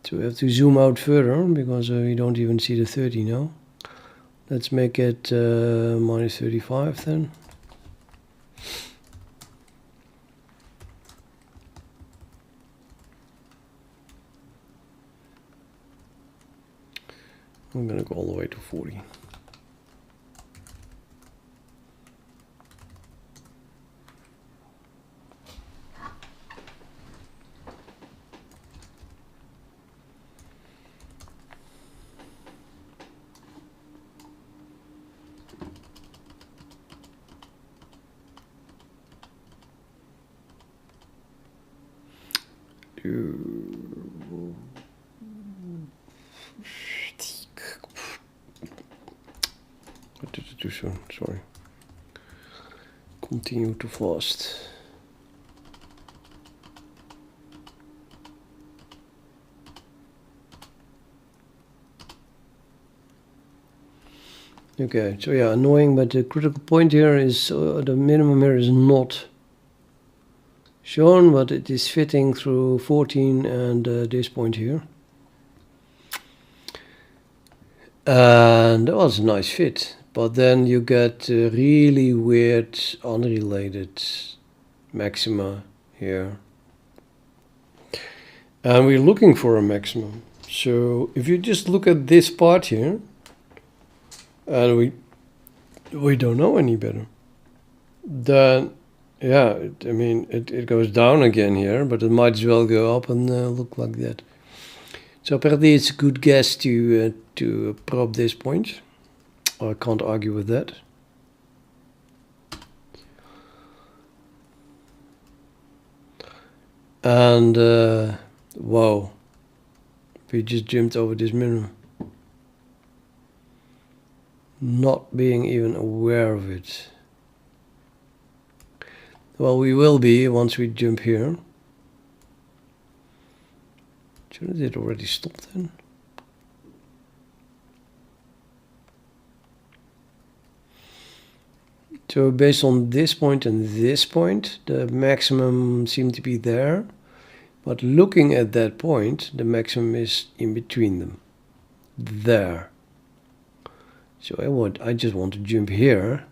So we have to zoom out further because we don't even see the 30 now. Let's make it minus 35 then. I'm gonna go all the way to 40. What did it do so? Sorry. Continue too fast. Okay, so yeah, annoying, but the critical point here is, the minimum here is not shown, but it is fitting through 14 and this point here. And that was a nice fit, but then you get really weird, unrelated maxima here. And we're looking for a maximum. So if you just look at this part here, and we don't know any better, then yeah, I mean, it goes down again here, but it might as well go up and look like that. So apparently it's a good guess to probe this point. I can't argue with that. And wow, we just jumped over this minimum, not being even aware of it. Well, we will be once we jump here. Shouldn't it already stop then? So based on this point and this point, the maximum seemed to be there. But looking at that point, the maximum is in between them. There. So I just want to jump here.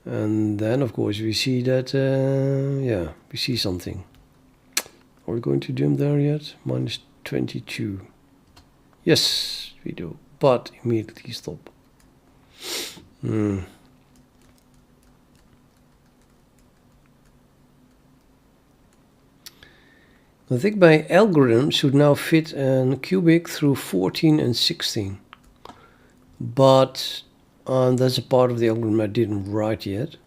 And then of course we see that, yeah, we see something. Are we going to jump there yet? Minus 22. Yes, we do. But immediately stop. I think my algorithm should now fit a cubic through 14 and 16. But that's a part of the algorithm I didn't write yet.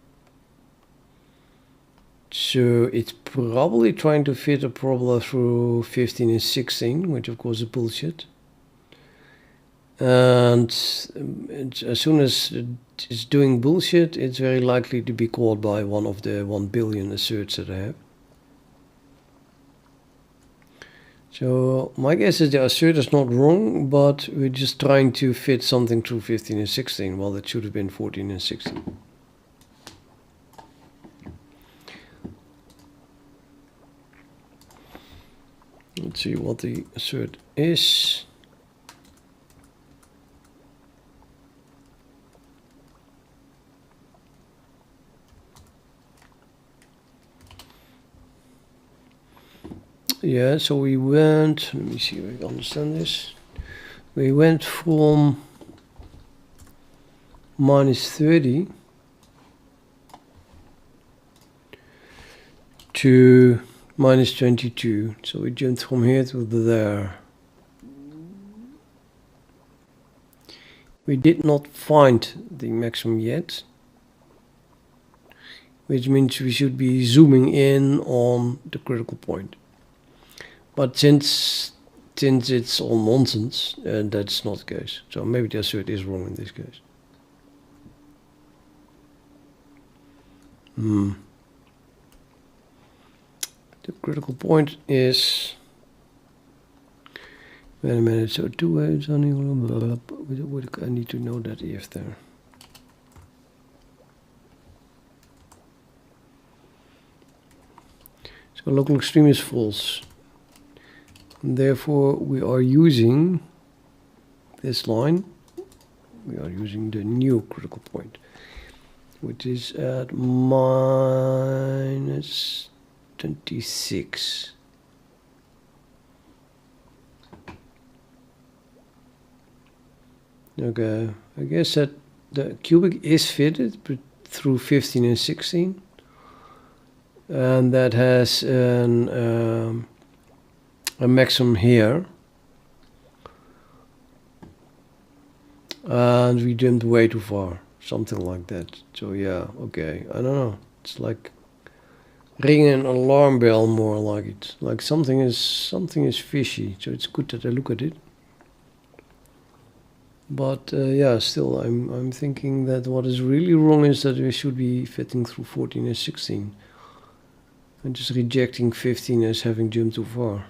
So it's probably trying to fit a parabola through 15 and 16, which of course is bullshit. And as soon as it's doing bullshit, it's very likely to be caught by one of the 1 billion asserts that I have. So my guess is the assert is not wrong, but we're just trying to fit something through 15 and 16. Well, that should have been 14 and 16. Let's see what the assert is. Yeah, so we went, let me see if I understand this. We went from minus 30 to minus 22. So we jumped from here to there. We did not find the maximum yet, which means we should be zooming in on the critical point. But since it's all nonsense, that's not the case. So maybe the assert is wrong in this case. The critical point is, wait a minute, so 2 waves only, I need to know that if there. So local extreme is false. And therefore we are using this line, we are using the new critical point, which is at minus 26. Okay, I guess that the cubic is fitted through 15 and 16, and that has a maximum here, and we jumped way too far, something like that. So yeah, okay, I don't know, it's like ringing an alarm bell, more like it, like something is fishy. So it's good that I look at it, but yeah, still I'm thinking that what is really wrong is that we should be fitting through 14 and 16 and just rejecting 15 as having jumped too far.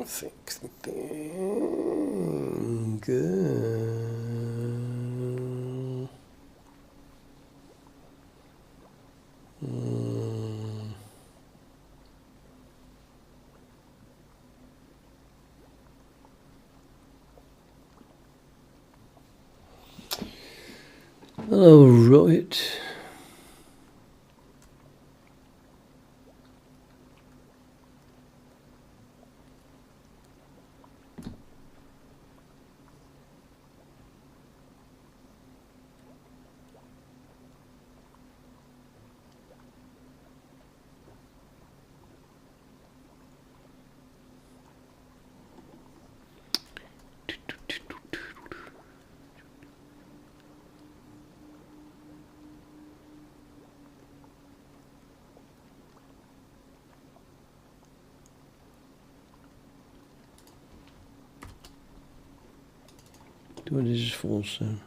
Think. Hello, Rohit. What is false then?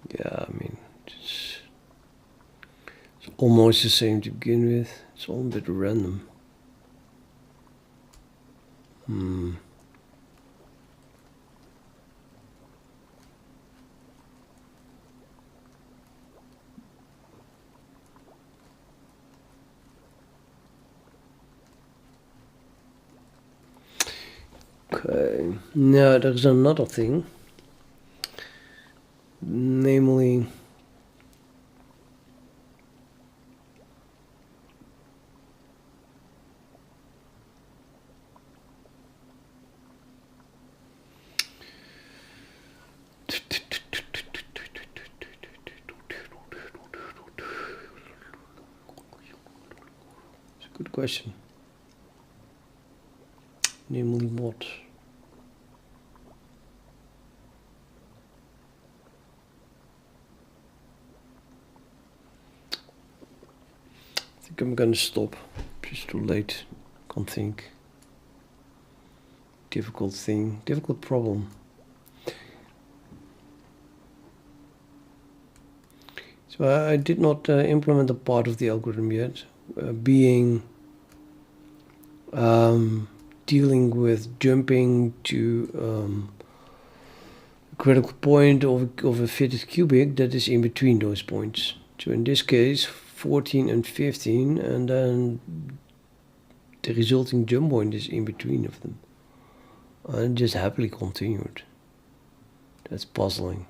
Yeah, I mean, it's almost the same to begin with. It's all a bit random. Okay, now there's another thing. Namely, it's a good question. Namely what? I think I'm gonna stop. It's too late. Can't think. Difficult thing. Difficult problem. So I did not implement a part of the algorithm yet. Being dealing with jumping to a critical point of a fitted cubic that is in between those points. So in this case, 14 and 15, and then the resulting jump point is in between of them. And just happily continued. That's puzzling.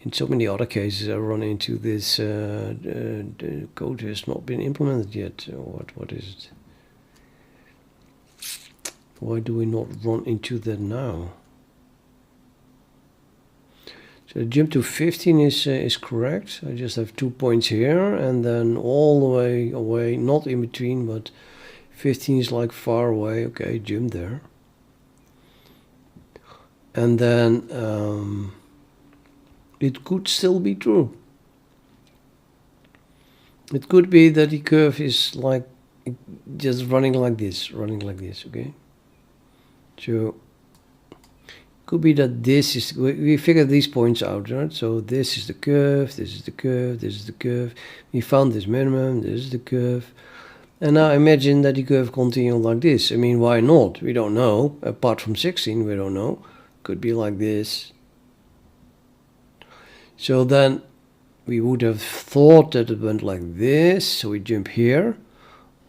In so many other cases, I run into this. The code has not been implemented yet. What is it? Why do we not run into that now? So the jump to 15 is correct. I just have 2 points here, and then all the way away, not in between, but 15 is like far away. Okay, jump there. And then it could still be true. It could be that the curve is like just running like this, okay? So could be that this is, we figured these points out, right? So this is the curve, this is the curve, this is the curve. We found this minimum, this is the curve. And now imagine that the curve continues like this. I mean, why not? We don't know. Apart from 16, we don't know. Could be like this. So then we would have thought that it went like this. So we jump here.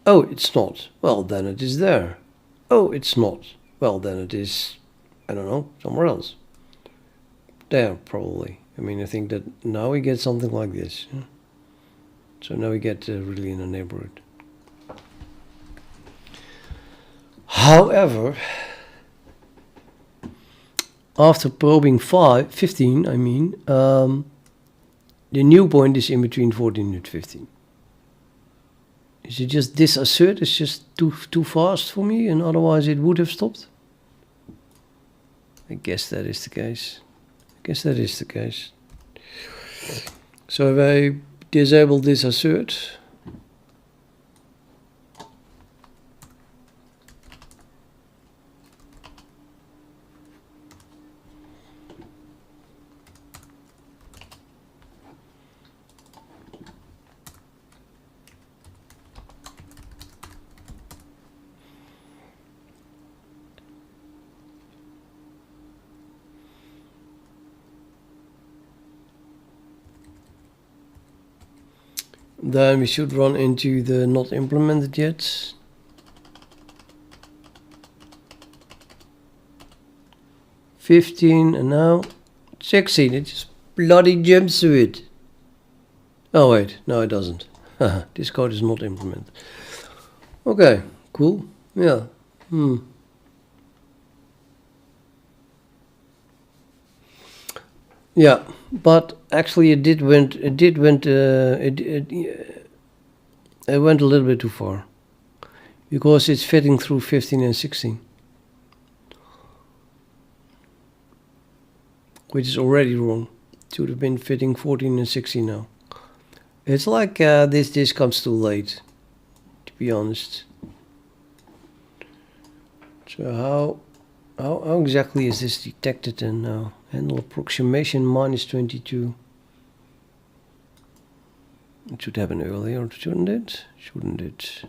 Oh, it's not. Well, then it is there. Oh, it's not. Well, then it is, I don't know, somewhere else. There, probably. I mean, I think that now we get something like this. Yeah? So now we get really in a neighborhood. However, after probing 15, I mean, the new point is in between 14 and 15. Is it just this assert is just too fast for me, and otherwise it would have stopped? I guess that is the case. So if I disable this assert, then we should run into the not implemented yet. $15 and now $16. It just bloody jumps to it. Oh wait, no it doesn't. This code is not implemented. Okay, cool. Yeah. Yeah, but actually it went a little bit too far, because it's fitting through 15 and 16, which is already wrong. It should have been fitting 14 and 16 now. It's like this comes too late, to be honest. So how exactly is this detected then now? Handle approximation -22. It should happen earlier, shouldn't it? Shouldn't it?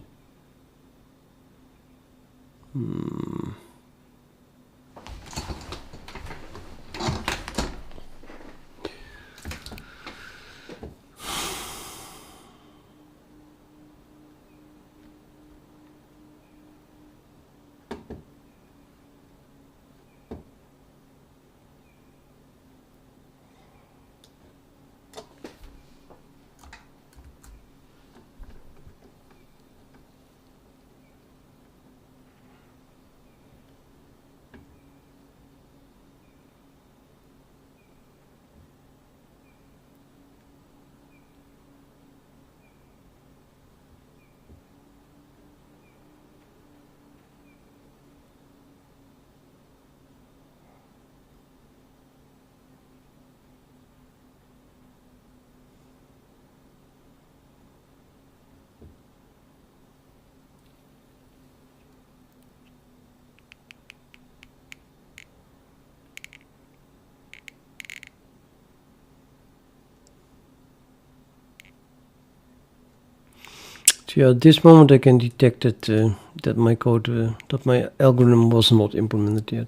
So yeah, at this moment I can detect that my code, that my algorithm was not implemented yet.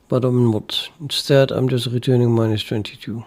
But I'm not. Instead, I'm just returning -22.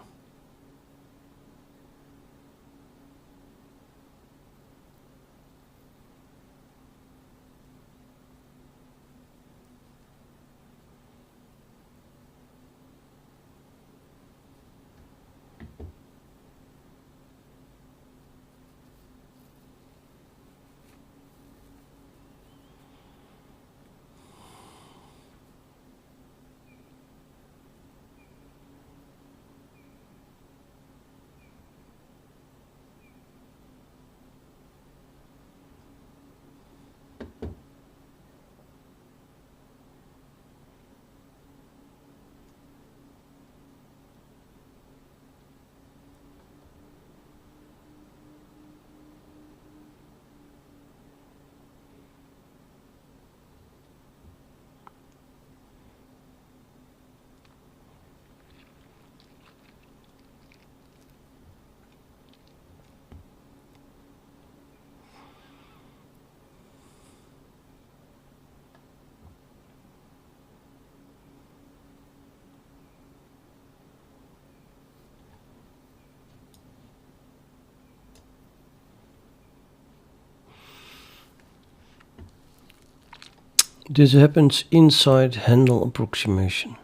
This happens inside handle approximation.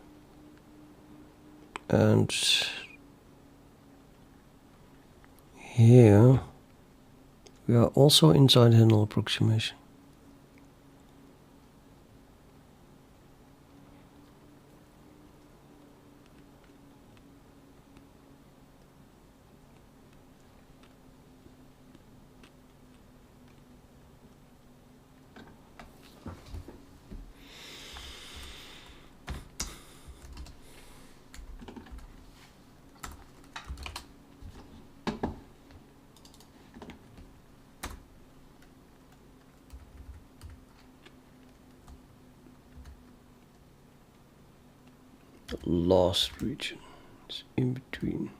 And here we are also inside handle approximation. the last region. It's in between.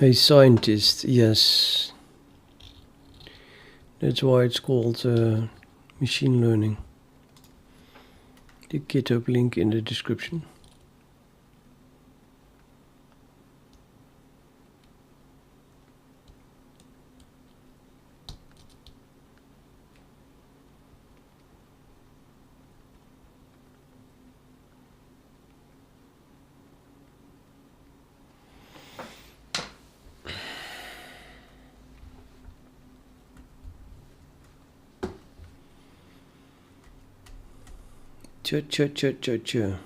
A scientist, yes. That's why it's called machine learning. The GitHub link in the description. Cha.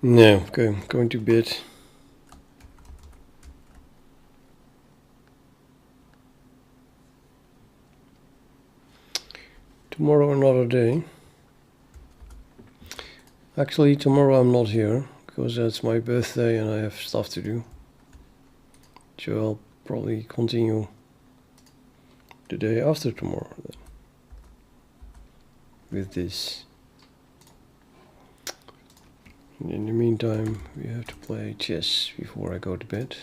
No, okay, going to bed. Tomorrow another day. Actually, tomorrow I'm not here because that's my birthday and I have stuff to do. So I'll probably continue the day after tomorrow then with this. And in the meantime, we have to play chess before I go to bed.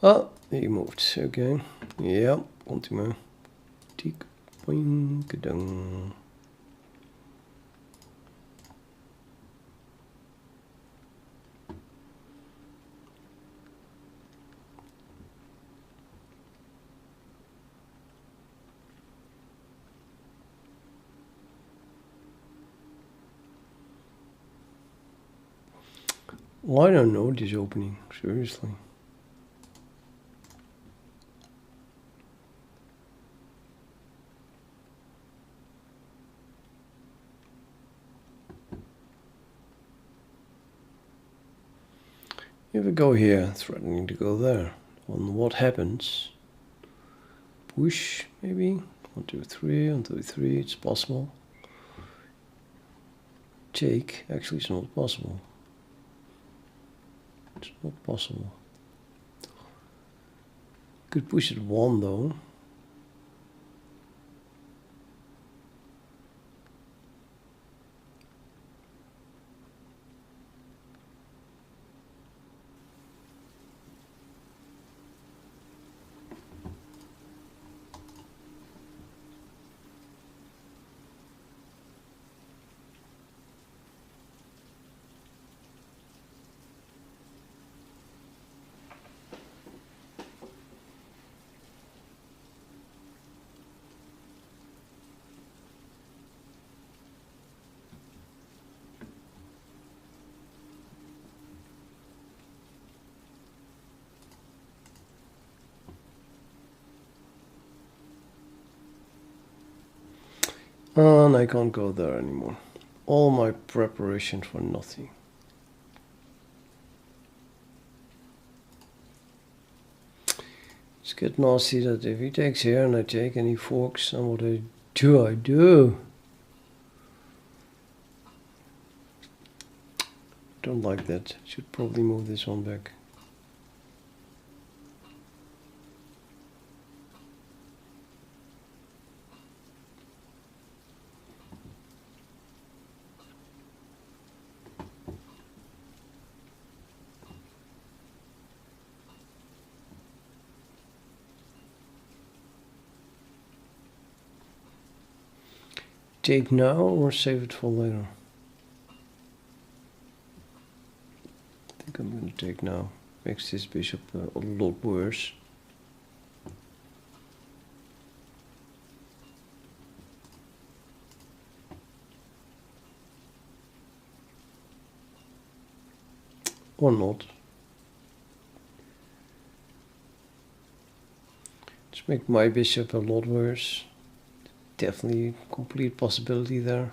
Ah, he moved. Okay. Ja, komt hij maar. Tik, boing, kadang. Well, I don't know this opening, seriously. If we go here, threatening to go there, on what happens? Push, maybe? 1, 2, 3, 1, 2, 3, it's possible. Take, actually it's not possible. It's not possible. Could push it 1 though. And I can't go there anymore. All my preparation for nothing. It's get nasty that if he takes here and I take and he forks, and what I do? Don't like that. Should probably move this one back. Take now or save it for later? I think I'm going to take now. Makes this bishop a lot worse. Or not. Just make my bishop a lot worse. Definitely complete possibility there.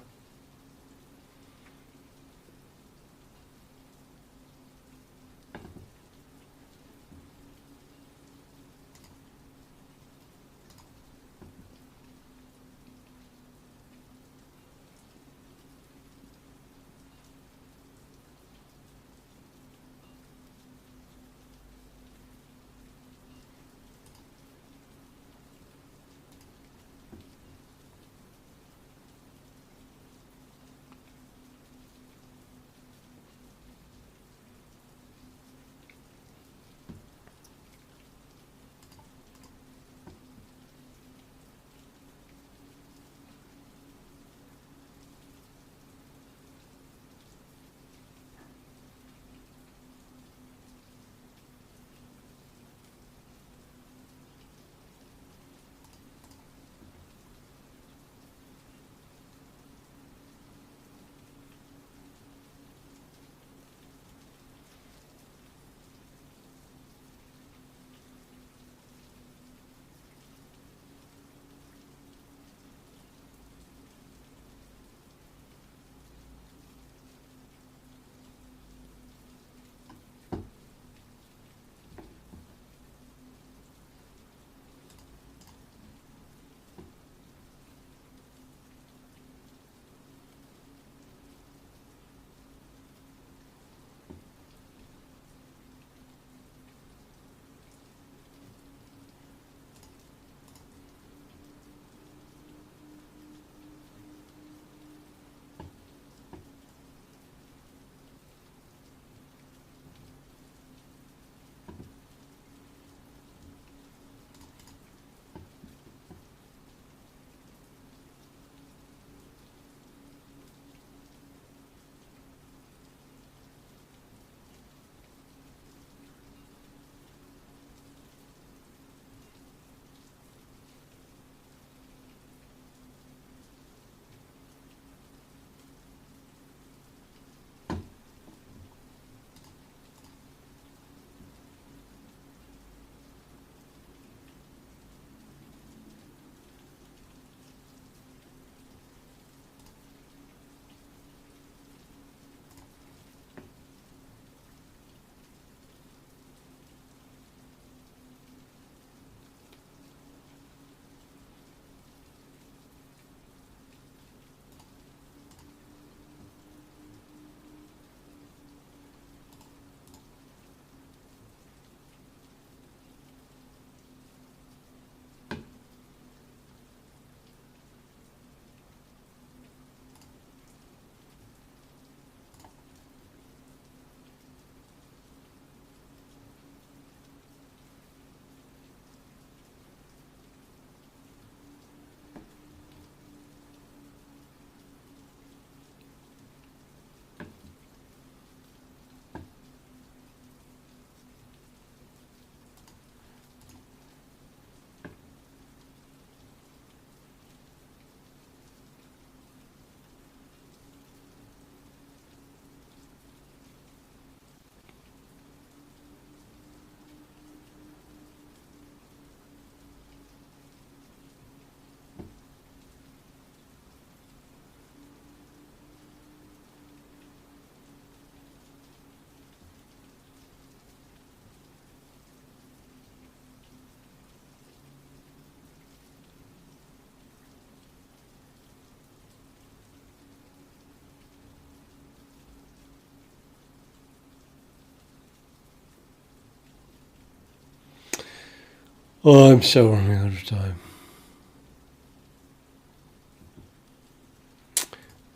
Oh, I'm so running out of time.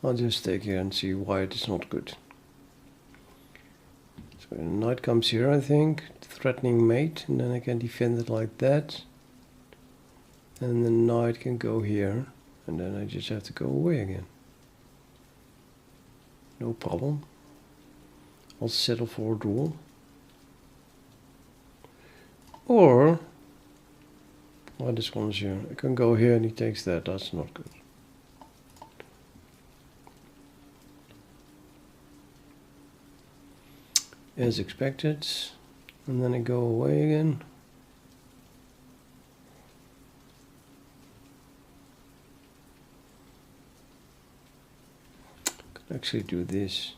I'll just take here and see why it is not good. So the knight comes here, I think, threatening mate, and then I can defend it like that. And the knight can go here, and then I just have to go away again. No problem. I'll settle for a duel. Or, well, this one is here. I can go here and he takes that. That's not good. As expected. And then I go away again. Could actually do this.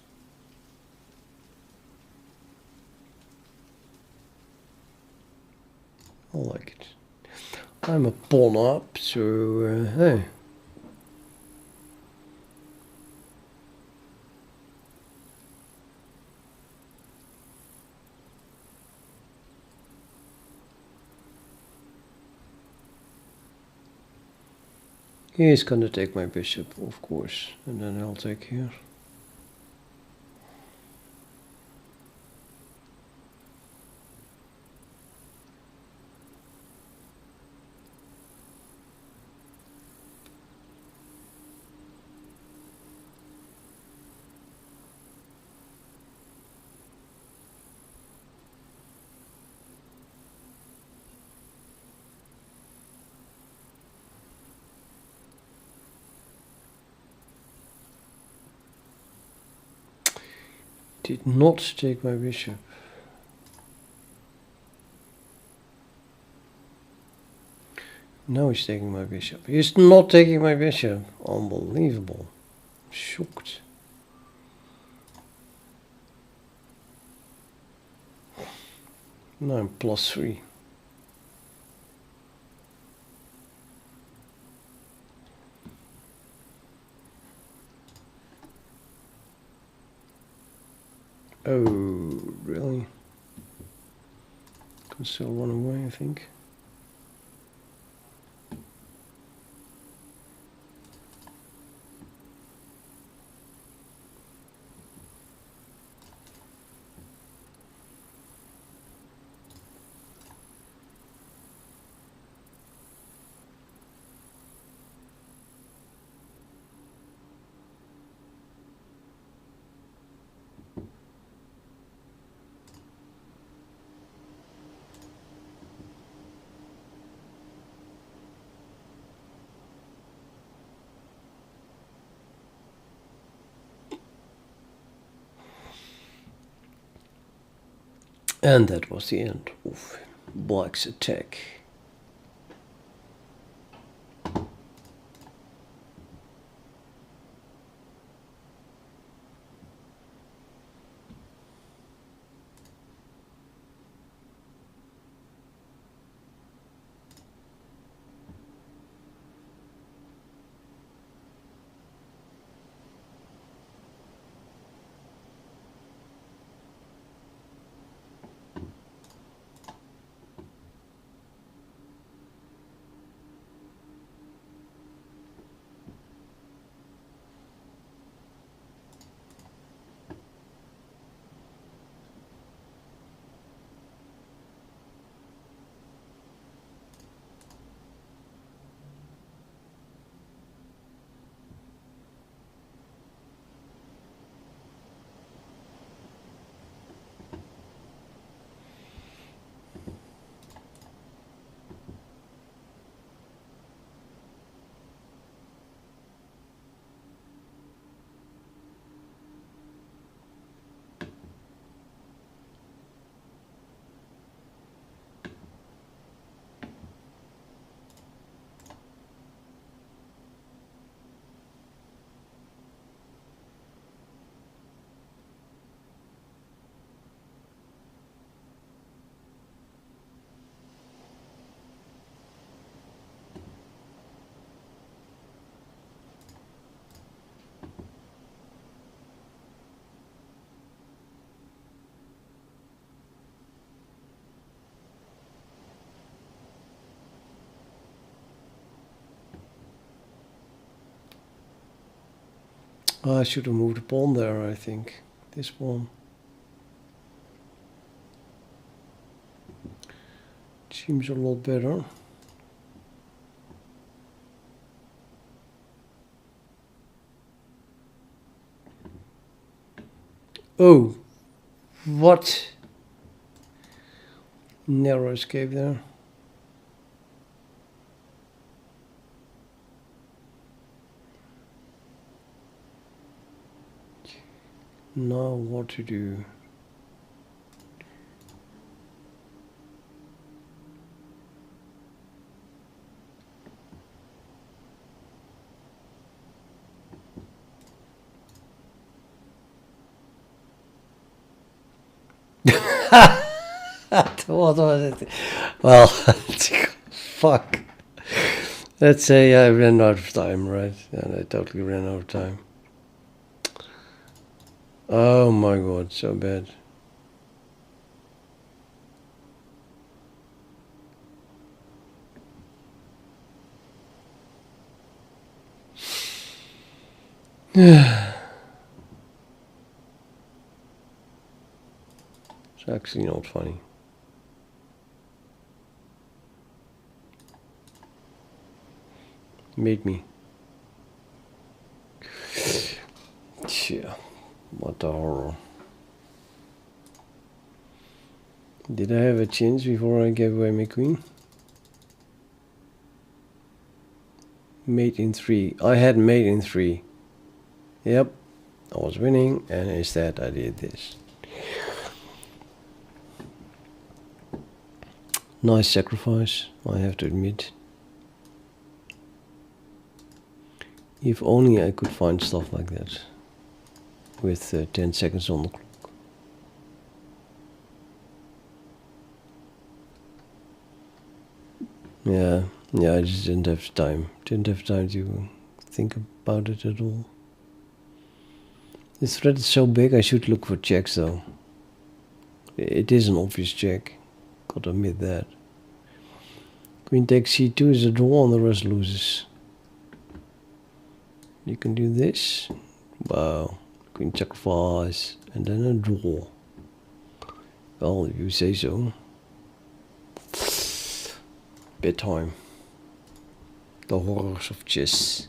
I like it. I'm a pawn up, so hey. He's gonna take my bishop, of course, and then I'll take here. Did not take my bishop. Now he's taking my bishop. He's not taking my bishop. Unbelievable. Shocked. Now I'm +3. Oh, really? Can still run away, I think. And that was the end of Black's attack. I should have moved the pawn there, I think. This pawn. Seems a lot better. Oh, what? Narrow escape there. Now what to do? What was it? Well, fuck. Let's say I ran out of time, right? And I totally ran out of time. Oh my god, so bad. It's actually not funny. Made me. Yeah, what a horror. Did I have a chance before I gave away my queen? Mate in 3. I had mate in 3. Yep, I was winning, and instead I did this. Nice sacrifice, I have to admit. If only I could find stuff like that with 10 seconds on the clock. Yeah, I just didn't have time. Didn't have time to think about it at all. This thread is so big, I should look for checks though. It is an obvious check. Gotta admit that. Queen takes c2 is a draw and the rest loses. You can do this. Wow. Queen sacrifice and then a draw. Well, if you say so. Bedtime. The horrors of chess.